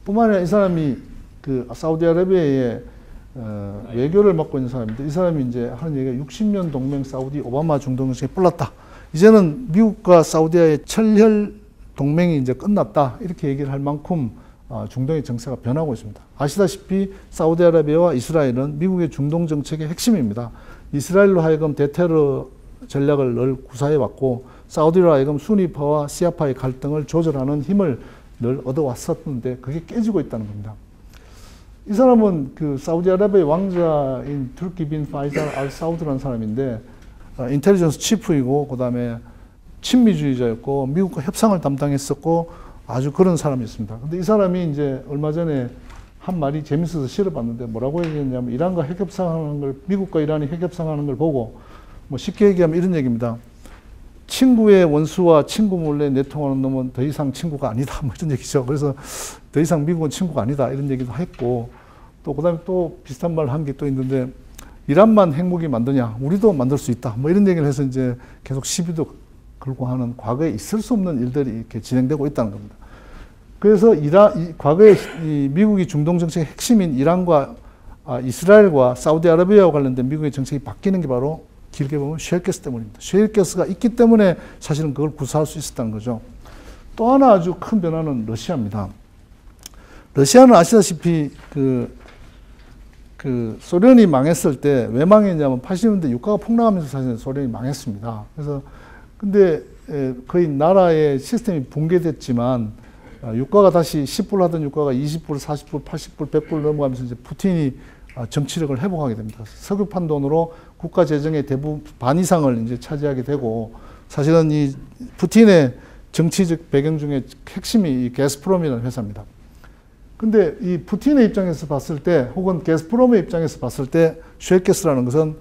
뿐만 아니라 이 사람이 그 사우디아라비아의 외교를 맡고 있는 사람인데 이 사람이 이제 하는 얘기가 60년 동맹 사우디 오바마 중동 정책이 뿔났다. 이제는 미국과 사우디아의 철혈 동맹이 이제 끝났다. 이렇게 얘기를 할 만큼 중동의 정세가 변하고 있습니다. 아시다시피 사우디아라비아와 이스라엘은 미국의 중동 정책의 핵심입니다. 이스라엘로 하여금 대테러 전략을 늘 구사해 왔고 사우디로 하여금 수니파와 시아파의 갈등을 조절하는 힘을 늘 얻어왔었는데 그게 깨지고 있다는 겁니다. 이 사람은 그 사우디아라비아 왕자인 투르키 빈 파이잘 알 사우드라는 사람인데 인텔리전스 치프이고 그 다음에 친미주의자였고 미국과 협상을 담당했었고 아주 그런 사람이었습니다. 근데 이 사람이 이제 얼마 전에 한 말이 재밌어서 실어봤는데 뭐라고 얘기했냐면 이란과 핵협상하는 걸 미국과 이란이 핵협상하는 걸 보고 뭐 쉽게 얘기하면 이런 얘기입니다. 친구의 원수와 친구 몰래 내통하는 놈은 더 이상 친구가 아니다. 뭐 이런 얘기죠. 그래서 더 이상 미국은 친구가 아니다. 이런 얘기도 했고 또 그다음에 또 비슷한 말 한 게 또 있는데 이란만 핵무기 만드냐? 우리도 만들 수 있다. 뭐 이런 얘기를 해서 이제 계속 시비도 걸고 하는 과거에 있을 수 없는 일들이 이렇게 진행되고 있다는 겁니다. 그래서 과거에 미국이 중동 정책의 핵심인 이란과 이스라엘과 사우디아라비아와 관련된 미국의 정책이 바뀌는 게 바로 길게 보면 셰일가스 때문입니다. 셰일가스가 있기 때문에 사실은 그걸 구사할 수 있었다는 거죠. 또 하나 아주 큰 변화는 러시아입니다. 러시아는 아시다시피 소련이 망했을 때 왜 망했냐면 80년대 유가가 폭락하면서 사실 소련이 망했습니다. 그래서 근데 거의 나라의 시스템이 붕괴됐지만 유가가 다시 10불 하던 유가가 20불, 40불, 80불, 100불 넘어가면서 이제 푸틴이 정치력을 회복하게 됩니다. 석유판 돈으로 국가 재정의 대부분 반 이상을 이제 차지하게 되고 사실은 이 푸틴의 정치적 배경 중에 핵심이 이 가스프롬이라는 회사입니다. 근데 이 푸틴의 입장에서 봤을 때 혹은 가스프롬의 입장에서 봤을 때 셰일가스라는 것은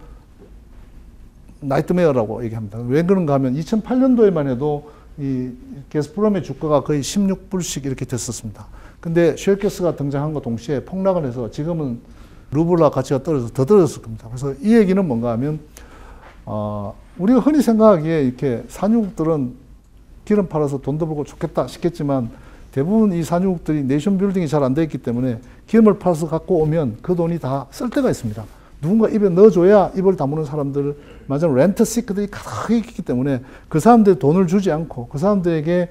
나이트메어라고 얘기합니다. 왜 그런가 하면 2008년도에만 해도 이 가스프롬의 주가가 거의 16불씩 이렇게 됐었습니다. 근데 셰일가스가 등장한과 동시에 폭락을 해서 지금은 루블화 가치가 떨어져서 더 떨어졌을 겁니다. 그래서 이 얘기는 뭔가 하면 우리가 흔히 생각하기에 이렇게 산유국들은 기름 팔아서 돈도 벌고 좋겠다 싶겠지만 대부분 이 산유국들이 내션 빌딩이 잘 안 돼 있기 때문에 기름을 팔아서 갖고 오면 그 돈이 다 쓸 데가 있습니다. 누군가 입에 넣어줘야 입을 다무는 사람들, 맞아요. 렌트 시크들이 가득 있기 때문에 그 사람들이 돈을 주지 않고 그 사람들에게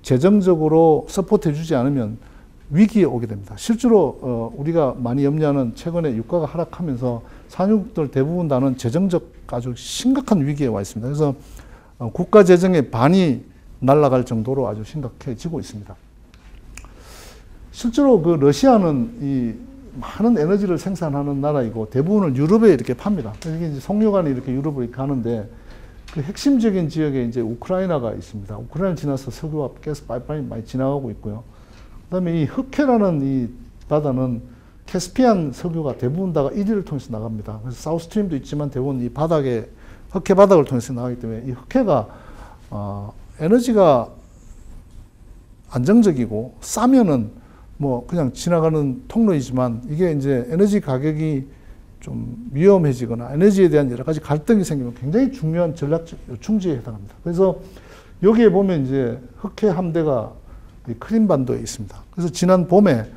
재정적으로 서포트 해주지 않으면 위기에 오게 됩니다. 실제로 우리가 많이 염려하는 최근에 유가가 하락하면서 산유국들 대부분 다는 재정적 아주 심각한 위기에 와 있습니다. 그래서 국가 재정의 반이 날아갈 정도로 아주 심각해지고 있습니다. 실제로 그 러시아는 이 많은 에너지를 생산하는 나라이고 대부분을 유럽에 이렇게 팝니다. 이게 이제 석유관이 이렇게 유럽을 이렇게 가는데 그 핵심적인 지역에 이제 우크라이나가 있습니다. 우크라이나 지나서 석유와 가스 파이프라인이 많이 지나가고 있고요. 그다음에 이 흑해라는 이 바다는 캐스피안 석유가 대부분 다가 이리를 통해서 나갑니다. 그래서 사우스트림도 있지만 대부분 이 바닥에 흑해 바닥을 통해서 나가기 때문에 이 흑해가 에너지가 안정적이고 싸면은 뭐 그냥 지나가는 통로이지만 이게 이제 에너지 가격이 좀 위험해지거나 에너지에 대한 여러 가지 갈등이 생기면 굉장히 중요한 전략적 요충지에 해당합니다. 그래서 여기에 보면 이제 흑해 함대가 크림반도에 있습니다. 그래서 지난 봄에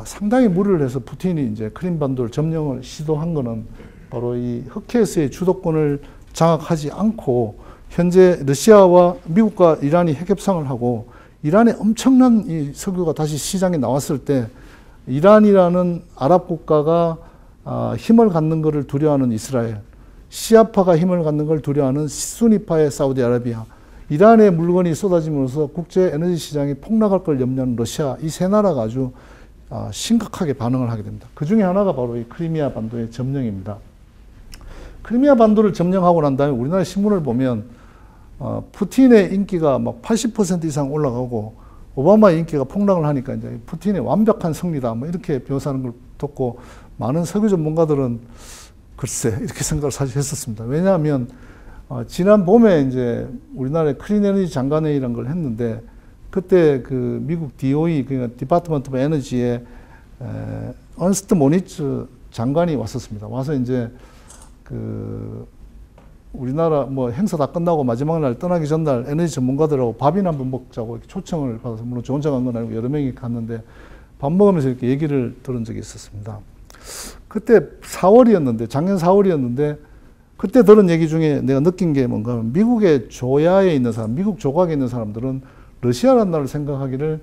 상당히 무리를 해서 푸틴이 이제 크림반도를 점령을 시도한 거는 바로 이 흑해에서의 주도권을 장악하지 않고 현재 러시아와 미국과 이란이 핵협상을 하고 이란의 엄청난 이 석유가 다시 시장에 나왔을 때 이란이라는 아랍 국가가 힘을 갖는 것을 두려워하는 이스라엘, 시아파가 힘을 갖는 걸 두려워하는 수니파의 사우디아라비아, 이란의 물건이 쏟아짐으로써 국제 에너지 시장이 폭락할 걸 염려하는 러시아, 이 세 나라가 아주 심각하게 반응을 하게 됩니다. 그 중에 하나가 바로 이 크리미아 반도의 점령입니다. 크리미아 반도를 점령하고 난 다음에 우리나라 신문을 보면 푸틴의 인기가 막 80% 이상 올라가고 오바마의 인기가 폭락을 하니까 이제 푸틴의 완벽한 승리다 뭐 이렇게 묘사하는 걸 듣고 많은 석유 전문가들은 글쎄 이렇게 생각을 사실 했었습니다. 왜냐하면 지난 봄에 이제 우리나라의 클린 에너지 장관회의라는 걸 했는데 그때 그 미국 DOE 그러니까 디파트먼트 오브 에너지의 언스트 모니츠 장관이 왔었습니다. 와서 이제 그 우리나라 뭐 행사 다 끝나고 마지막 날 떠나기 전날 에너지 전문가들하고 밥이나 한번 먹자고 이렇게 초청을 받아서 물론 저 혼자 간 건 아니고 여러 명이 갔는데 밥 먹으면서 이렇게 얘기를 들은 적이 있었습니다. 그때 4월이었는데 작년 4월이었는데 그때 들은 얘기 중에 내가 느낀 게 뭔가 하면 미국의 조야에 있는 사람, 미국 조각에 있는 사람들은 러시아라는 나라를 생각하기를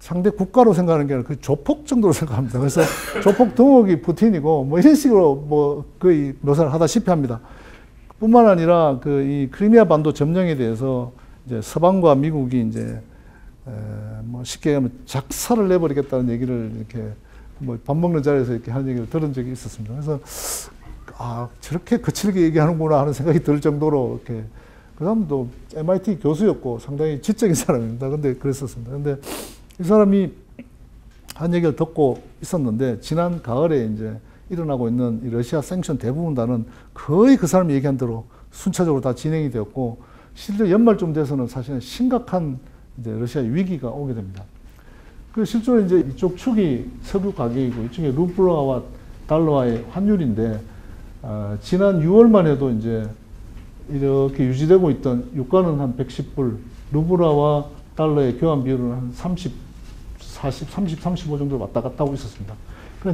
상대 국가로 생각하는 게 아니라 그 조폭 정도로 생각합니다. 그래서 조폭 등옥이 푸틴이고 뭐 이런 식으로 뭐 거의 묘사를 하다시피 합니다. 뿐만 아니라 그 이 크리미아 반도 점령에 대해서 이제 서방과 미국이 이제 뭐 쉽게 하면 작사를 내버리겠다는 얘기를 이렇게 뭐 밥 먹는 자리에서 이렇게 하는 얘기를 들은 적이 있었습니다. 그래서 저렇게 거칠게 얘기하는구나 하는 생각이 들 정도로 이렇게 그 사람도 MIT 교수였고 상당히 지적인 사람입니다. 근데 그랬었습니다. 근데 이 사람이 한 얘기를 듣고 있었는데 지난 가을에 이제 일어나고 있는 이 러시아 생션 대부분 다는 거의 그 사람이 얘기한 대로 순차적으로 다 진행이 되었고 실제 연말쯤 돼서는 사실은 심각한 이제 러시아 위기가 오게 됩니다. 그 실제로 이제 이쪽 축이 석유 가격이고 이쪽에 루블러와 달러와의 환율인데 지난 6월만 해도 이제 이렇게 유지되고 있던 유가는 한 110불, 루블러와 달러의 교환 비율은 한 35 정도 왔다 갔다 하고 있었습니다.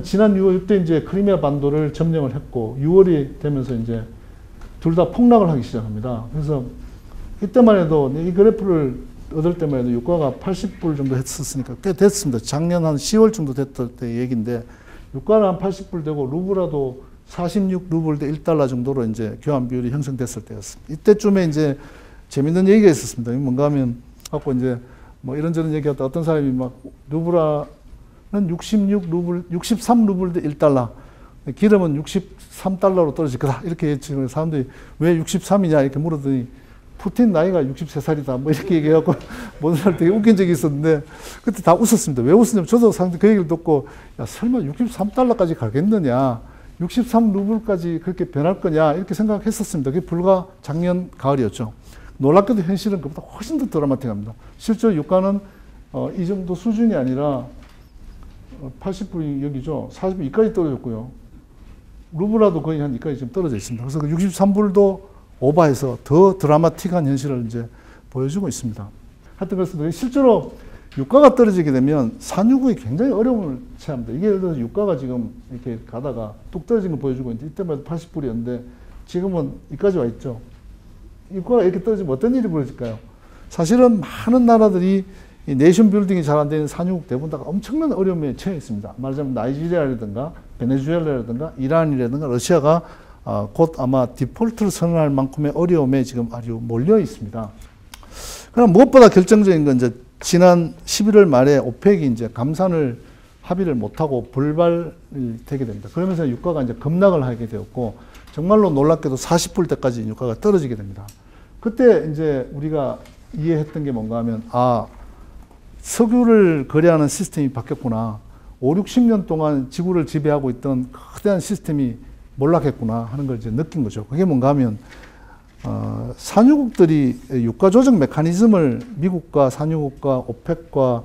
지난 6월 때 이제 크리미아 반도를 점령을 했고 6월이 되면서 이제 둘 다 폭락을 하기 시작합니다. 그래서 이때만 해도 이 그래프를 얻을 때만 해도 유가가 80불 정도 했었으니까 꽤 됐습니다. 작년 한 10월 정도 됐을 때 얘기인데 유가는 한 80불 되고 루블라도 46루블 대 1달러 정도로 이제 교환 비율이 형성됐을 때였습니다. 이때쯤에 이제 재밌는 얘기가 있었습니다. 뭔가 하면 갖고 이제 뭐 이런저런 얘기하다 어떤 사람이 막 루블라는 63루블 대 1달러. 기름은 63달러로 떨어질 거다. 이렇게 예측을 사람들이 왜 63이냐 이렇게 물었더니 푸틴 나이가 63살이다. 뭐 이렇게 얘기해갖고 모든 사람 되게 웃긴 적이 있었는데 그때 다 웃었습니다. 왜 웃었냐면 저도 상당히 그 얘기를 듣고 야, 설마 63달러까지 가겠느냐. 63루블까지 그렇게 변할 거냐. 이렇게 생각했었습니다. 그게 불과 작년 가을이었죠. 놀랍게도 현실은 그보다 훨씬 더 드라마틱합니다. 실제로 유가는 이 정도 수준이 아니라 80불이 여기죠. 40불 이까지 떨어졌고요. 루블라도 거의 한 이까지 지금 떨어져 있습니다. 그래서 63불도 오버해서 더 드라마틱한 현실을 이제 보여주고 있습니다. 하여튼 그래서 실제로 유가가 떨어지게 되면 산유국이 굉장히 어려움을 처합니다. 이게 예를 들어서 유가가 지금 이렇게 가다가 뚝 떨어진 거 보여주고 있는데 이때만 해도 80불이었는데 지금은 이까지 와 있죠. 유가가 이렇게 떨어지면 어떤 일이 벌어질까요? 사실은 많은 나라들이 이 내션 빌딩이 잘 안 되는 산유국 대부분 다 엄청난 어려움에 처해 있습니다. 말하자면 나이지리아라든가 베네수엘라라든가 이란이라든가 러시아가 곧 아마 디폴트를 선언할 만큼의 어려움에 지금 아주 몰려 있습니다. 그럼 무엇보다 결정적인 건 이제 지난 11월 말에 오펙이 이제 감산을 합의를 못하고 불발이 되게 됩니다. 그러면서 유가가 이제 급락을 하게 되었고 정말로 놀랍게도 40불 때까지 유가가 떨어지게 됩니다. 그때 이제 우리가 이해했던 게 뭔가 하면 석유를 거래하는 시스템이 바뀌었구나. 5, 60년 동안 지구를 지배하고 있던 거대한 시스템이 몰락했구나 하는 걸 이제 느낀 거죠. 그게 뭔가 하면 산유국들이 유가 조정 메커니즘을 미국과 산유국과 오펙과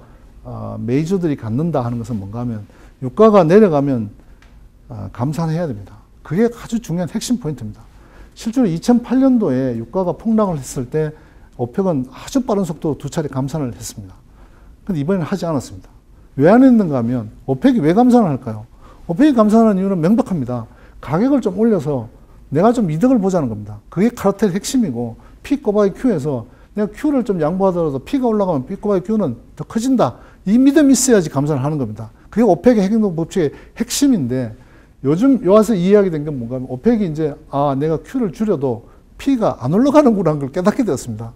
메이저들이 갖는다 하는 것은 뭔가 하면 유가가 내려가면 감산해야 됩니다. 그게 아주 중요한 핵심 포인트입니다. 실제로 2008년도에 유가가 폭락을 했을 때 오펙은 아주 빠른 속도로 2차례 감산을 했습니다. 근데 이번에는 하지 않았습니다. 왜 안 했는가 하면 오펙이 왜 감산을 할까요? 오펙이 감산하는 이유는 명백합니다. 가격을 좀 올려서 내가 좀 이득을 보자는 겁니다. 그게 카르텔 핵심이고 P 곱하기 Q에서 내가 Q를 좀 양보하더라도 P가 올라가면 P 곱하기 Q는 더 커진다. 이 믿음이 있어야지 감산을 하는 겁니다. 그게 오펙의 행동 법칙의 핵심인데 요즘 와서 이해하게 된 건 뭔가 하면 오펙이 이제 내가 Q를 줄여도 P가 안 올라가는구나 하는 걸 깨닫게 되었습니다.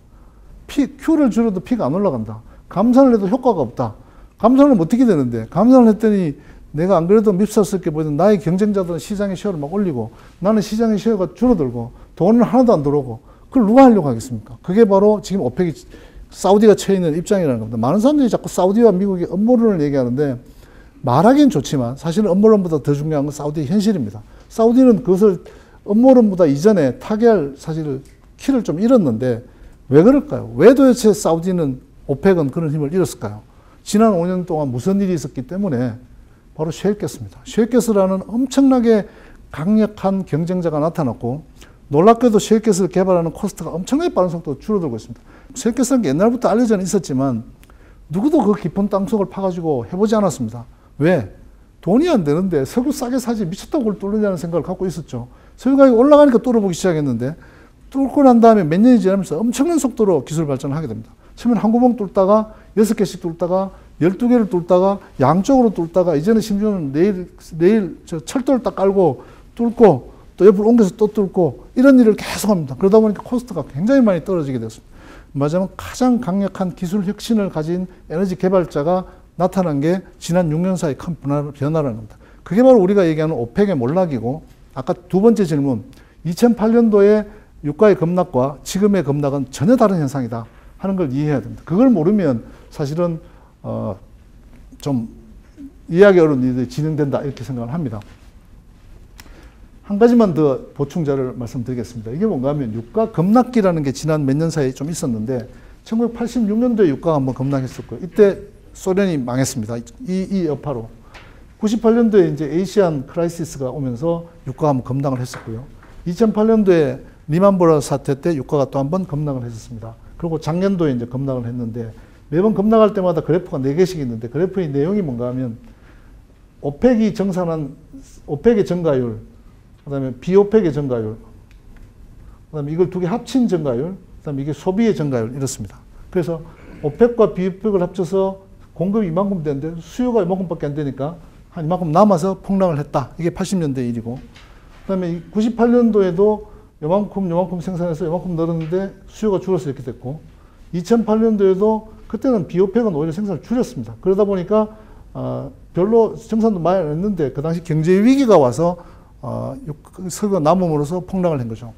Q를 줄여도 P가 안 올라간다. 감산을 해도 효과가 없다. 감산을 어떻게 되는데 감산을 했더니 내가 안 그래도 밉살스럽게 보이던 나의 경쟁자들은 시장의 쉐어를 막 올리고 나는 시장의 쉐어가 줄어들고 돈은 하나도 안 들어오고 그걸 누가 하려고 하겠습니까? 그게 바로 지금 오펙이 사우디가 처해 있는 입장이라는 겁니다. 많은 사람들이 자꾸 사우디와 미국의 음모론을 얘기하는데 말하기는 좋지만 사실은 음모론보다 더 중요한 건 사우디의 현실입니다. 사우디는 그것을 음모론보다 이전에 타개할 사실 키를 좀 잃었는데 왜 그럴까요? 왜 도대체 사우디는 오펙은 그런 힘을 잃었을까요? 지난 5년 동안 무슨 일이 있었기 때문에 바로 셰일가스입니다. 셰일가스라는 엄청나게 강력한 경쟁자가 나타났고 놀랍게도 셰일가스를 개발하는 코스트가 엄청나게 빠른 속도로 줄어들고 있습니다. 셰일가스라는 게 옛날부터 알려져 있었지만 누구도 그 깊은 땅속을 파가지고 해보지 않았습니다. 왜? 돈이 안 되는데 석유 싸게 사지 미쳤다고 그걸 뚫느냐는 생각을 갖고 있었죠. 석유 가격이 올라가니까 뚫어보기 시작했는데 뚫고 난 다음에 몇 년이 지나면서 엄청난 속도로 기술 발전을 하게 됩니다. 처음엔 한 구멍 뚫다가 6개씩 뚫다가 12개를 뚫다가 양쪽으로 뚫다가 이제는 심지어는 내일 철도를 딱 깔고 뚫고 또 옆으로 옮겨서 또 뚫고 이런 일을 계속 합니다. 그러다 보니까 코스트가 굉장히 많이 떨어지게 됐습니다. 말하자면 가장 강력한 기술 혁신을 가진 에너지 개발자가 나타난 게 지난 6년 사이 큰 변화라는 겁니다. 그게 바로 우리가 얘기하는 오펙의 몰락이고 아까 두 번째 질문 2008년도에 유가의 급락과 지금의 급락은 전혀 다른 현상이다 하는 걸 이해해야 됩니다. 그걸 모르면 사실은 좀 이해하기 어려운 일이 진행된다 이렇게 생각을 합니다. 한 가지만 더 보충자를 말씀드리겠습니다. 이게 뭔가 하면 유가 급락기라는 게 지난 몇 년 사이에 좀 있었는데 1986년도에 유가가 한번 급락했었고요. 이때 소련이 망했습니다. 이 여파로. 98년도에 이제 에이시안 크라이시스가 오면서 유가가 한번 급락을 했었고요. 2008년도에 리만브라더스 사태 때 유가가 또 한번 급락을 했었습니다. 그리고 작년도에 이제 급락을 했는데 매번 급락할 때마다 그래프가 4개씩 있는데 그래프의 내용이 뭔가 하면 오펙이 정산한 오펙의 증가율, 그 다음에 비오펙의 증가율, 그 다음에 이걸 두 개 합친 증가율, 그 다음에 이게 소비의 증가율 이렇습니다. 그래서 오펙과 비오펙을 합쳐서 공급이 이만큼 되는데 수요가 이만큼밖에 안 되니까 한 이만큼 남아서 폭락을 했다. 이게 80년대 일이고 그 다음에 98년도에도 요만큼 생산해서 요만큼 늘었는데 수요가 줄어서 이렇게 됐고 2008년도에도 그때는 비오펙은 오히려 생산을 줄였습니다. 그러다 보니까 별로 생산도 많이 안 했는데 그 당시 경제 위기가 와서 석유가 남음으로써 폭락을 한 거죠.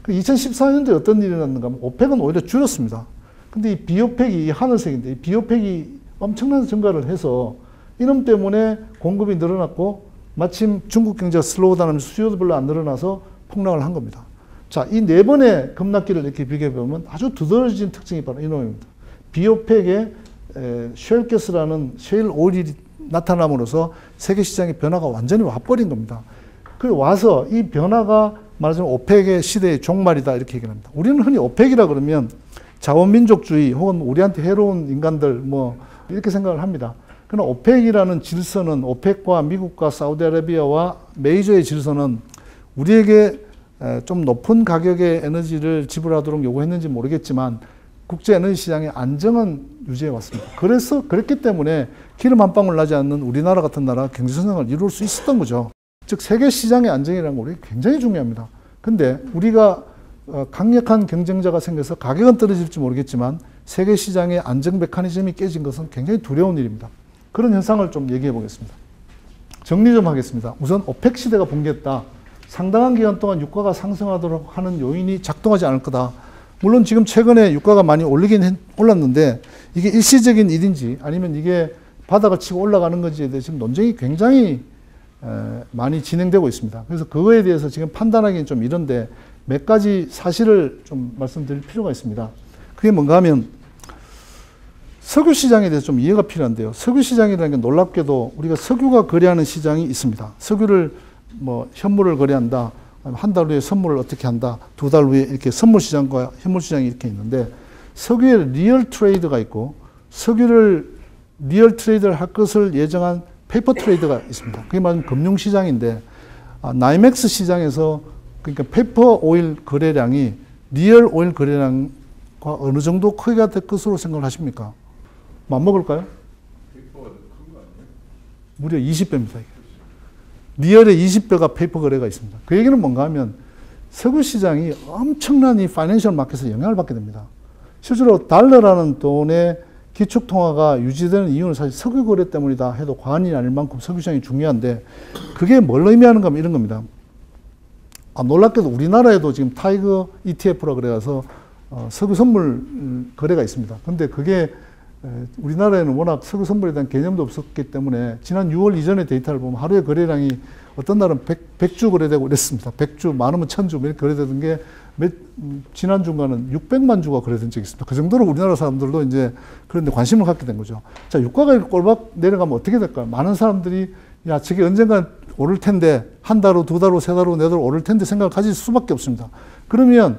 2014년도에 어떤 일이 났는가 하면 오펙은 오히려 줄였습니다. 근데 이 비오펙이 하늘색인데 이 비오펙이 엄청난 증가를 해서 이놈 때문에 공급이 늘어났고 마침 중국 경제가 슬로우다운하면서 수요도 별로 안 늘어나서 폭락을 한 겁니다. 자, 이 네 번의 급락기를 이렇게 비교해보면 아주 두드러진 특징이 바로 이놈입니다. 비오펙의 셰일가스라는 셰일 오일이 나타남으로써 세계 시장의 변화가 완전히 와버린 겁니다. 그 와서 이 변화가 말하자면 오펙의 시대의 종말이다 이렇게 얘기합니다. 우리는 흔히 오펙이라 그러면 자원민족주의 혹은 우리한테 해로운 인간들 뭐 이렇게 생각을 합니다. 그러나 오펙이라는 질서는 오펙과 미국과 사우디아라비아와 메이저의 질서는 우리에게 좀 높은 가격의 에너지를 지불하도록 요구했는지 모르겠지만 국제 에너지 시장의 안정은 유지해 왔습니다. 그랬기 때문에 기름 한 방울 나지 않는 우리나라 같은 나라 경제 성장을 이룰 수 있었던 거죠. 즉 세계 시장의 안정이라는 거 우리가 굉장히 중요합니다. 근데 우리가 강력한 경쟁자가 생겨서 가격은 떨어질지 모르겠지만 세계 시장의 안정 메커니즘이 깨진 것은 굉장히 두려운 일입니다. 그런 현상을 좀 얘기해 보겠습니다. 정리 좀 하겠습니다. 우선 오펙 시대가 붕괴했다. 상당한 기간 동안 유가가 상승하도록 하는 요인이 작동하지 않을 거다. 물론 지금 최근에 유가가 많이 올랐는데 이게 일시적인 일인지 아니면 이게 바닥을 치고 올라가는 건지에 대해서 지금 논쟁이 굉장히 많이 진행되고 있습니다. 그래서 그거에 대해서 지금 판단하기는 좀 이런데 몇 가지 사실을 좀 말씀드릴 필요가 있습니다. 그게 뭔가 하면 석유 시장에 대해서 좀 이해가 필요한데요. 석유 시장이라는 게 놀랍게도 우리가 석유가 거래하는 시장이 있습니다. 석유를 뭐 현물을 거래한다. 한 달 후에 선물을 어떻게 한다. 두 달 후에 이렇게 선물 시장과 현물 시장이 이렇게 있는데 석유의 리얼 트레이드가 있고 석유를 리얼 트레이드를 할 것을 예정한 페이퍼 트레이드가 있습니다. 그게 말하면 금융 시장인데 나이맥스 시장에서 그러니까 페이퍼 오일 거래량이 리얼 오일 거래량과 어느 정도 크기가 될 것으로 생각을 하십니까? 맞먹을까요?
페이퍼가 더 큰 거 아니에요?
무려 20배입니다. 리얼의 20배가 페이퍼 거래가 있습니다. 그 얘기는 뭔가 하면 석유 시장이 엄청난 이 파이낸셜 마켓에서 영향을 받게 됩니다. 실제로 달러라는 돈의 기축통화가 유지되는 이유는 사실 석유 거래 때문이다 해도 과언이 아닐 만큼 석유 시장이 중요한데 그게 뭘 의미하는가 하면 이런 겁니다. 놀랍게도 우리나라에도 지금 타이거 ETF라 그래서 석유 선물 거래가 있습니다. 근데 그게 우리나라에는 워낙 석유 선물에 대한 개념도 없었기 때문에 지난 6월 이전의 데이터를 보면 하루에 거래량이 어떤 날은 100주 거래되고 이랬습니다. 100주, 많으면 1000주 이렇게 거래되던 게 지난 주간은 600만 주가 거래된 적이 있습니다. 그 정도로 우리나라 사람들도 이제 그런데 관심을 갖게 된 거죠. 자, 유가가 꼴박 내려가면 어떻게 될까요? 많은 사람들이 야, 저게 언젠간 오를 텐데 한 달 후, 두 달 후, 세 달 후, 네 달 후 오를 텐데 생각을 가질 수밖에 없습니다. 그러면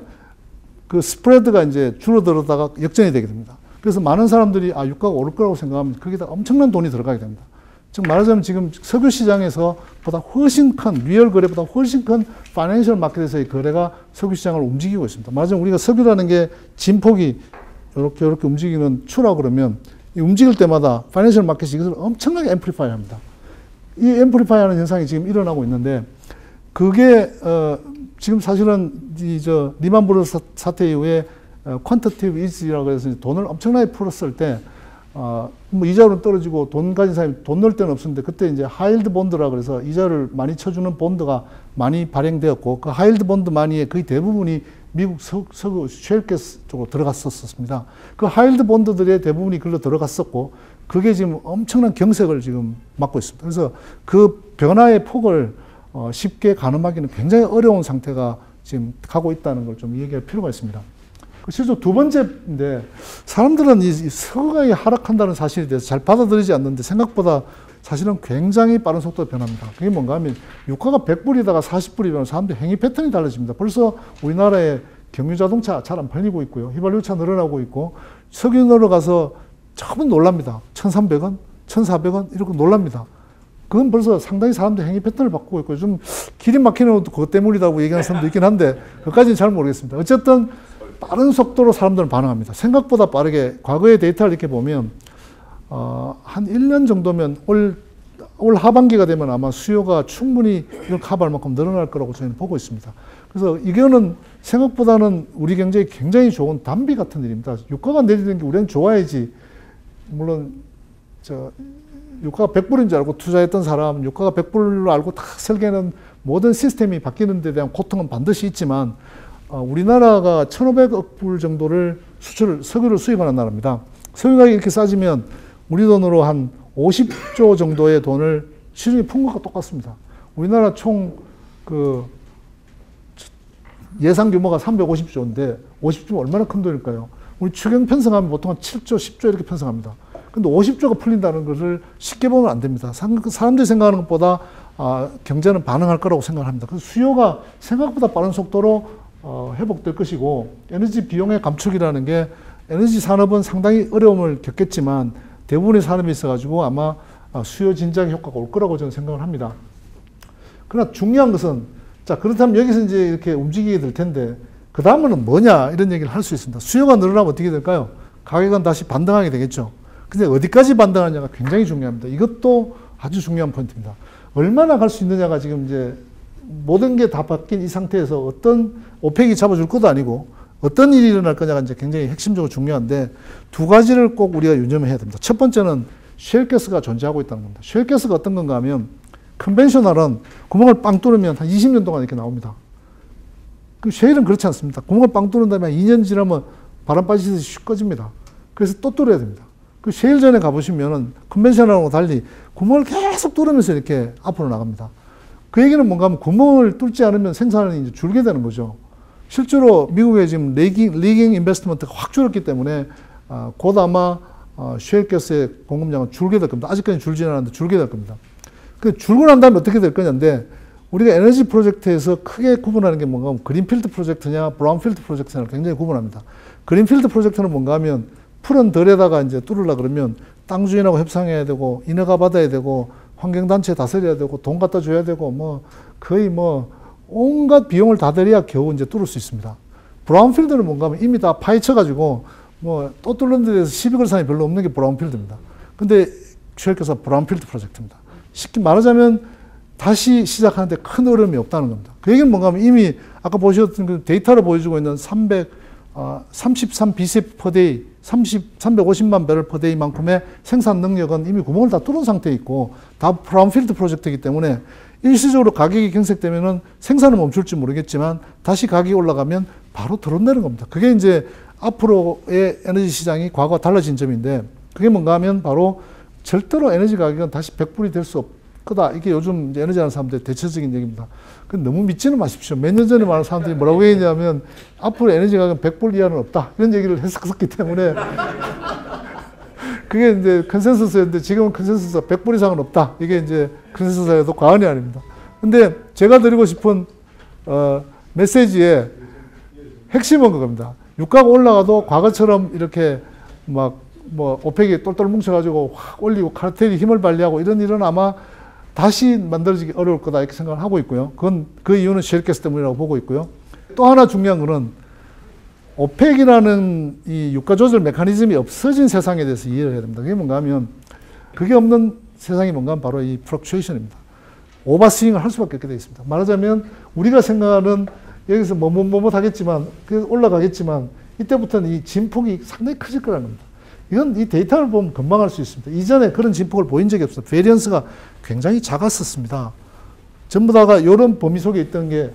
그 스프레드가 이제 줄어들다가 역전이 되게 됩니다. 그래서 많은 사람들이 유가가 오를 거라고 생각하면 거기다 엄청난 돈이 들어가게 됩니다. 즉 말하자면 지금 석유 시장에서 보다 훨씬 큰 리얼 거래보다 훨씬 큰 파이낸셜 마켓에서의 거래가 석유 시장을 움직이고 있습니다. 말하자면 우리가 석유라는 게 진폭이 이렇게 움직이는 추라고 그러면 이 움직일 때마다 파이낸셜 마켓이 이것을 엄청나게 앰플리파이 합니다. 이 앰플리파이 하는 현상이 지금 일어나고 있는데 그게 지금 사실은 리만 브러더스 사태 이후에 퀀터티브 이즈라고 해서 돈을 엄청나게 풀었을 때 뭐 이자율은 떨어지고 돈 가진 사람이 돈 넣을 데는 없었는데 그때 이제 하이힐드 본드라 그래서 이자를 많이 쳐주는 본드가 많이 발행되었고 그 하이힐드 본드 마니의 거의 대부분이 미국 석유 셰일가스 쪽으로 들어갔었습니다. 그 하이힐드 본드들의 대부분이 글로 들어갔었고 그게 지금 엄청난 경색을 지금 맞고 있습니다. 그래서 그 변화의 폭을 쉽게 가늠하기는 굉장히 어려운 상태가 지금 가고 있다는 걸 좀 얘기할 필요가 있습니다. 실제로 두 번째인데 사람들은 이 석유가 하락한다는 사실에 대해서 잘 받아들이지 않는데 생각보다 사실은 굉장히 빠른 속도로 변합니다. 그게 뭔가 하면 유가가 100불이다가 40불이면 사람들 행위 패턴이 달라집니다. 벌써 우리나라에 경유자동차 잘 안 팔리고 있고요. 휘발유차 늘어나고 있고 석유 늘어가서 처음 놀랍니다. 1,300원, 1,400원 이렇게 놀랍니다. 그건 벌써 상당히 사람들 행위 패턴을 바꾸고 있고 좀 길이 막히는 것도 그것 때문이라고 얘기하는 사람도 있긴 한데 그것까지는 잘 모르겠습니다. 어쨌든 빠른 속도로 사람들은 반응합니다. 생각보다 빠르게 과거의 데이터를 이렇게 보면 한 1년 정도면 올 하반기가 되면 아마 수요가 충분히 이걸 커버할 만큼 늘어날 거라고 저희는 보고 있습니다. 그래서 이거는 생각보다는 우리 경제에 굉장히 좋은 단비 같은 일입니다. 유가가 내리는 게 우리는 좋아야지. 물론 유가가 100불인 줄 알고 투자했던 사람, 유가가 100불로 알고 다 설계하는 모든 시스템이 바뀌는 데 대한 고통은 반드시 있지만 우리나라가 1,500억 불 정도를 석유를 수입하는 나라입니다. 석유가 이렇게 싸지면 우리 돈으로 한 50조 정도의 돈을 시중에 푼 것과 똑같습니다. 우리나라 총 예상 규모가 350조인데 50조면 얼마나 큰 돈일까요? 우리 추경 편성하면 보통 한 7조, 10조 이렇게 편성합니다. 근데 50조가 풀린다는 것을 쉽게 보면 안 됩니다. 사람들이 생각하는 것보다 경제는 반응할 거라고 생각합니다. 그래서 수요가 생각보다 빠른 속도로 회복될 것이고 에너지 비용의 감축이라는 게 에너지 산업은 상당히 어려움을 겪겠지만 대부분의 산업이 있어가지고 아마 수요 진작 효과가 올 거라고 저는 생각을 합니다. 그러나 중요한 것은 자, 그렇다면 여기서 이제 이렇게 움직이게 될 텐데 그 다음은 뭐냐 이런 얘기를 할 수 있습니다. 수요가 늘어나면 어떻게 될까요? 가격은 다시 반등하게 되겠죠. 근데 어디까지 반등하느냐가 굉장히 중요합니다. 이것도 아주 중요한 포인트입니다. 얼마나 갈 수 있느냐가 지금 이제 모든 게 다 바뀐 이 상태에서 어떤 오펙이 잡아줄 것도 아니고 어떤 일이 일어날 거냐가 이제 굉장히 핵심적으로 중요한데 두 가지를 꼭 우리가 유념해야 됩니다. 첫 번째는 쉘가스가 존재하고 있다는 겁니다. 쉘가스가 어떤 건가 하면 컨벤셔널은 구멍을 빵 뚫으면 한 20년 동안 이렇게 나옵니다. 그 쉘은 그렇지 않습니다. 구멍을 빵 뚫은 다음에 2년 지나면 바람 빠지듯이 슉 꺼집니다. 그래서 또 뚫어야 됩니다. 그 쉘 전에 가보시면은 컨벤셔널하고 달리 구멍을 계속 뚫으면서 이렇게 앞으로 나갑니다. 그 얘기는 뭔가 하면 구멍을 뚫지 않으면 생산이 이제 줄게 되는 거죠. 실제로 미국의 지금 리깅 인베스트먼트가 확 줄었기 때문에 곧 아마 쉘가스의 공급량은 줄게 될 겁니다. 아직까지 줄지는 않았는데 줄게 될 겁니다. 그 줄고 난 다음에 어떻게 될 거냐인데 우리가 에너지 프로젝트에서 크게 구분하는 게 뭔가 하면 그린필드 프로젝트냐 브라운필드 프로젝트냐 굉장히 구분합니다. 그린필드 프로젝트는 뭔가 하면 푸른 덜에다가 이제 뚫으려 그러면 땅 주인하고 협상해야 되고 인허가 받아야 되고 환경단체 다스려야 되고 돈 갖다 줘야 되고 뭐 거의 뭐 온갖 비용을 다 들여야 겨우 이제 뚫을 수 있습니다. 브라운필드는 뭔가 하면 이미 다 파헤쳐가지고 뭐 또 뚫는 데 대해서 시비 걸 사람이 별로 없는 게 브라운필드입니다. 근데 쉘가스가 브라운필드 프로젝트입니다. 쉽게 말하자면 다시 시작하는데 큰 어려움이 없다는 겁니다. 그 얘기는 뭔가 하면 이미 아까 보셨던 그 데이터로 보여주고 있는 33 BCF per day, 350만 배럴 per day만큼의 생산 능력은 이미 구멍을 다 뚫은 상태에 있고 다 브라운필드 프로젝트이기 때문에 일시적으로 가격이 경색되면은 생산은 멈출지 모르겠지만 다시 가격이 올라가면 바로 드러내는 겁니다. 그게 이제 앞으로의 에너지 시장이 과거와 달라진 점인데 그게 뭔가 하면 바로 절대로 에너지 가격은 다시 100불이 될 수 없다. 이게 요즘 이제 에너지 하는 사람들의 대체적인 얘기입니다. 너무 믿지는 마십시오. 몇 년 전에 많은 사람들이 뭐라고 했냐면 앞으로 에너지 가격은 100불 이하는 없다. 이런 얘기를 했었기 때문에 그게 이제 컨센서스였는데 지금은 컨센서스가 100불 이상은 없다. 이게 이제 컨센서스에도 과언이 아닙니다. 근데 제가 드리고 싶은 메시지의 핵심은 그겁니다. 유가가 올라가도 과거처럼 이렇게 막 뭐 오펙이 똘똘 뭉쳐가지고 확 올리고 카르텔이 힘을 발휘하고 이런 일은 아마 다시 만들어지기 어려울 거다 이렇게 생각을 하고 있고요. 그 이유는 쉘가스 때문이라고 보고 있고요. 또 하나 중요한 거는 오펙이라는 이 유가 조절 메커니즘이 없어진 세상에 대해서 이해를 해야 됩니다. 그게 뭔가 하면 그게 없는 세상이 뭔가 하면 바로 이 플럭추에이션입니다. 오버스윙을 할 수밖에 없게 되어 있습니다. 말하자면 우리가 생각하는 여기서 뭐뭐 하겠지만 올라가겠지만 이때부터는 이 진폭이 상당히 커질 거라는 겁니다. 이건 이 데이터를 보면 금방 알 수 있습니다. 이전에 그런 진폭을 보인 적이 없어요. 베리언스가 굉장히 작았었습니다. 전부 다가 이런 범위 속에 있던 게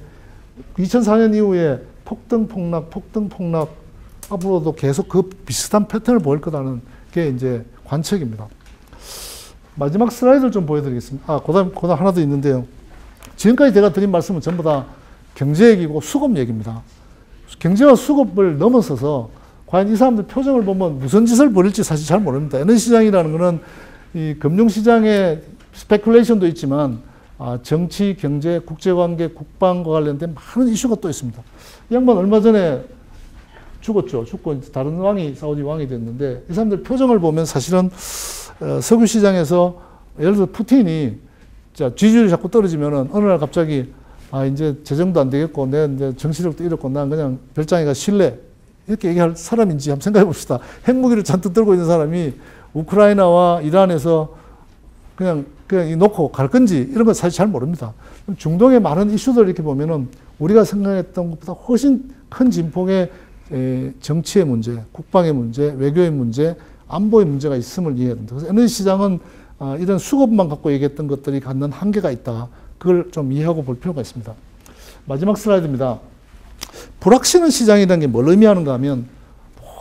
2004년 이후에 폭등, 폭락, 앞으로도 계속 그 비슷한 패턴을 보일 거라는 게 이제 관측입니다. 마지막 슬라이드를 좀 보여드리겠습니다. 그다음 하나 더 있는데요. 지금까지 제가 드린 말씀은 전부 다 경제 얘기고 수급 얘기입니다. 경제와 수급을 넘어서서 과연 이 사람들 표정을 보면 무슨 짓을 벌일지 사실 잘 모릅니다. 에너지 시장이라는 것은 이 금융시장의 스페큘레이션도 있지만 정치, 경제, 국제관계, 국방과 관련된 많은 이슈가 또 있습니다. 이 양반 얼마 전에 죽었죠. 죽고 다른 왕이 사우디 왕이 됐는데 이 사람들 표정을 보면 사실은 석유 시장에서 예를 들어 푸틴이 지지율이 자꾸 떨어지면은 어느 날 갑자기 이제 재정도 안 되겠고 내 이제 정치력도 잃었고 난 그냥 별장에가 쉴래 이렇게 얘기할 사람인지 한번 생각해 봅시다. 핵무기를 잔뜩 들고 있는 사람이 우크라이나와 이란에서 그냥 놓고 갈 건지 이런 건 사실 잘 모릅니다. 중동의 많은 이슈들 이렇게 보면은 우리가 생각했던 것보다 훨씬 큰 진폭의 정치의 문제, 국방의 문제, 외교의 문제, 안보의 문제가 있음을 이해해야 됩니다. 그래서 에너지 시장은 이런 수급만 갖고 얘기했던 것들이 갖는 한계가 있다. 그걸 좀 이해하고 볼 필요가 있습니다. 마지막 슬라이드입니다. 불확실한 시장이라는 게 뭘 의미하는가 하면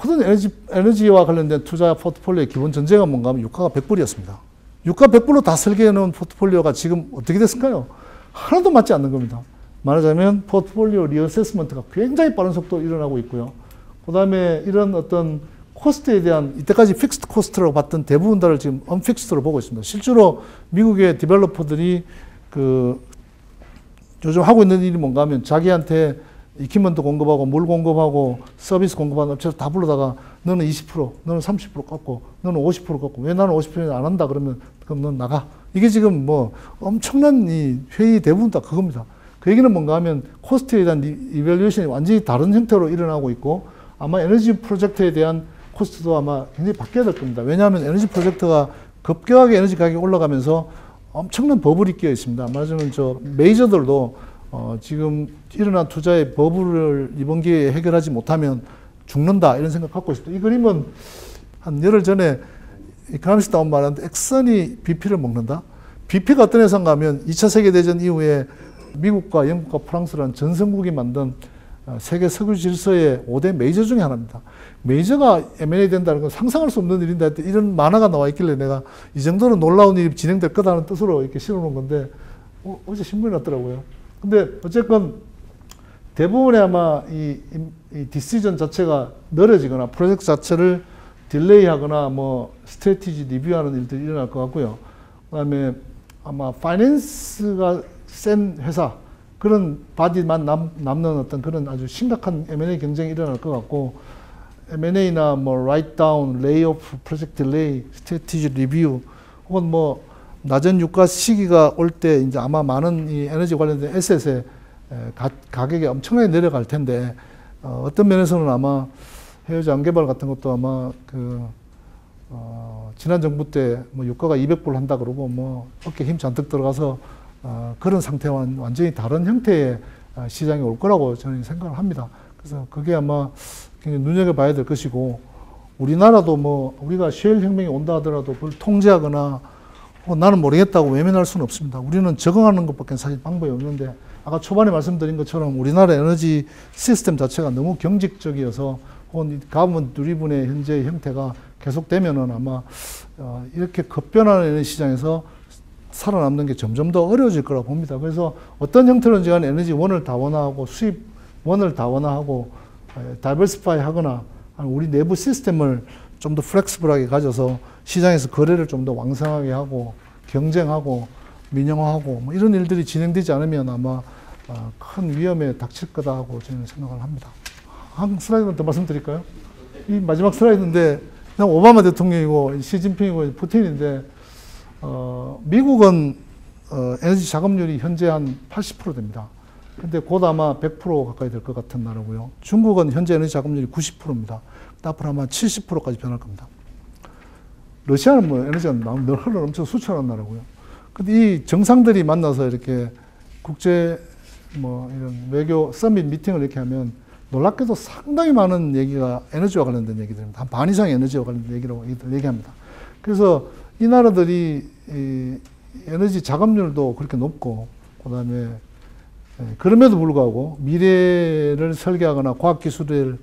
모든 에너지와 관련된 투자 포트폴리오의 기본 전제가 뭔가 하면 유가가 100불이었습니다. 유가 100불로 다 설계해 놓은 포트폴리오가 지금 어떻게 됐을까요? 하나도 맞지 않는 겁니다. 말하자면 포트폴리오 리어세스먼트가 굉장히 빠른 속도로 일어나고 있고요. 그 다음에 이런 어떤 코스트에 대한 이때까지 픽스드 코스트라고 봤던 대부분들을 지금 언픽스드로 보고 있습니다. 실제로 미국의 디벨로퍼들이 요즘 하고 있는 일이 뭔가 하면 자기한테 이퀴먼트 공급하고 물 공급하고 서비스 공급하는 업체를 다 불러다가 너는 20%, 너는 30% 깎고 너는 50% 깎고 왜 나는 50% 안 한다 그러면 그럼 넌 나가. 이게 지금 뭐 엄청난 이 회의 대부분 다 그겁니다. 그 얘기는 뭔가 하면 코스트에 대한 이밸류에이션이 완전히 다른 형태로 일어나고 있고 아마 에너지 프로젝트에 대한 코스트도 아마 굉장히 바뀌어야 될 겁니다. 왜냐하면 에너지 프로젝트가 급격하게 에너지 가격이 올라가면서 엄청난 버블이 끼어 있습니다. 말하자면 저 메이저들도 지금 일어난 투자의 버블을 이번 기회에 해결하지 못하면 죽는다 이런 생각 갖고 있습니다. 이 그림은 한 열흘 전에 이카노미스트 나온 말인데 엑선이 BP를 먹는다. BP가 어떤 회사인가 하면 2차 세계대전 이후에 미국과 영국과 프랑스라는 전성국이 만든 세계 석유 질서의 5대 메이저 중에 하나입니다. 메이저가 M&A 된다는 건 상상할 수 없는 일인데 이런 만화가 나와 있길래 내가 이 정도는 놀라운 일이 진행될 거다는 뜻으로 이렇게 실어놓은 건데 어제 신문이 났더라고요. 근데 어쨌건 대부분의 아마 이 디시전 자체가 늘어지거나 프로젝트 자체를 딜레이하거나 뭐 스트래티지 리뷰하는 일들이 일어날 것 같고요. 그다음에 아마 파이낸스가 센 회사 그런 바디만 남는 어떤 그런 아주 심각한 M&A 경쟁이 일어날 것 같고 M&A나 뭐 라이트 다운, 레이오프, 프로젝트 딜레이, 스트래티지 리뷰 혹은 뭐 낮은 유가 시기가 올 때 이제 아마 많은 이 에너지 관련된 에셋의 가격이 엄청나게 내려갈 텐데 어떤 면에서는 아마 해외 장개발 같은 것도 아마 지난 정부 때 뭐 유가가 200불 한다 그러고 뭐 어깨 힘 잔뜩 들어가서 그런 상태와는 완전히 다른 형태의 시장이 올 거라고 저는 생각을 합니다. 그래서 그게 아마 굉장히 눈여겨봐야 될 것이고 우리나라도 뭐 우리가 셰일 혁명이 온다 하더라도 그걸 통제하거나 나는 모르겠다고 외면할 수는 없습니다. 우리는 적응하는 것밖에 사실 방법이 없는데 아까 초반에 말씀드린 것처럼 우리나라 에너지 시스템 자체가 너무 경직적이어서 혹은 가버먼트 드리븐의 현재의 형태가 계속되면은 아마 이렇게 급변하는 에너지 시장에서 살아남는 게 점점 더 어려워질 거라고 봅니다. 그래서 어떤 형태로든지 간에 에너지원을 다원화하고 수입원을 다원화하고 다이버시파이 하거나 우리 내부 시스템을 좀 더 플렉스블하게 가져서 시장에서 거래를 좀 더 왕성하게 하고 경쟁하고 민영화하고 뭐 이런 일들이 진행되지 않으면 아마 큰 위험에 닥칠 거다 하고 저는 생각을 합니다. 한 슬라이드만 더 말씀드릴까요? 이 마지막 슬라이드인데 그냥 오바마 대통령이고 시진핑이고 푸틴인데 미국은 에너지 자금률이 현재 한 80% 됩니다. 근데 곧 아마 100% 가까이 될 것 같은 나라고요. 중국은 현재 에너지 자금률이 90%입니다. 앞으로 아마 70%까지 변할 겁니다. 러시아는 뭐 에너지가 흘러 엄청 수출하는 나라고요. 근데 이 정상들이 만나서 이렇게 국제 뭐 이런 외교 서밋 미팅을 이렇게 하면 놀랍게도 상당히 많은 얘기가 에너지와 관련된 얘기들입니다. 한 반 이상의 에너지와 관련된 얘기라고 얘기합니다. 그래서 이 나라들이 이 에너지 자금률도 그렇게 높고 그다음에 그럼에도 불구하고 미래를 설계하거나 과학기술을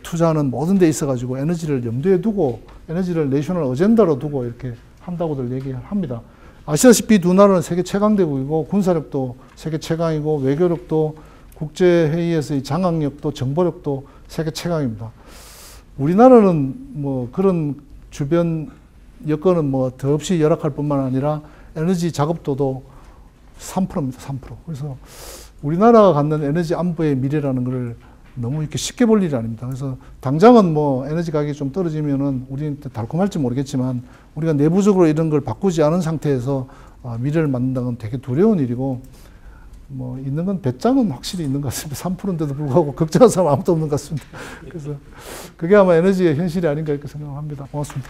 투자하는 모든 데 있어가지고 에너지를 염두에 두고 에너지를 내셔널 어젠다로 두고 이렇게 한다고들 얘기를 합니다. 아시다시피 두 나라는 세계 최강대국이고 군사력도 세계 최강이고 외교력도 국제회의에서의 장악력도 정보력도 세계 최강입니다. 우리나라는 뭐 그런 주변 여건은 뭐 더없이 열악할 뿐만 아니라 에너지 작업도도 3%입니다. 3%. 그래서 우리나라가 갖는 에너지 안보의 미래라는 것을 너무 이렇게 쉽게 볼 일이 아닙니다. 그래서 당장은 뭐 에너지 가격이 좀 떨어지면은 우리한테 달콤할지 모르겠지만 우리가 내부적으로 이런 걸 바꾸지 않은 상태에서 미래를 만든다는 건 되게 두려운 일이고 뭐 있는 건 배짱은 확실히 있는 것 같습니다. 3%인데도 불구하고 걱정하는 사람 아무도 없는 것 같습니다. 그래서 그게 아마 에너지의 현실이 아닌가 이렇게 생각합니다. 고맙습니다.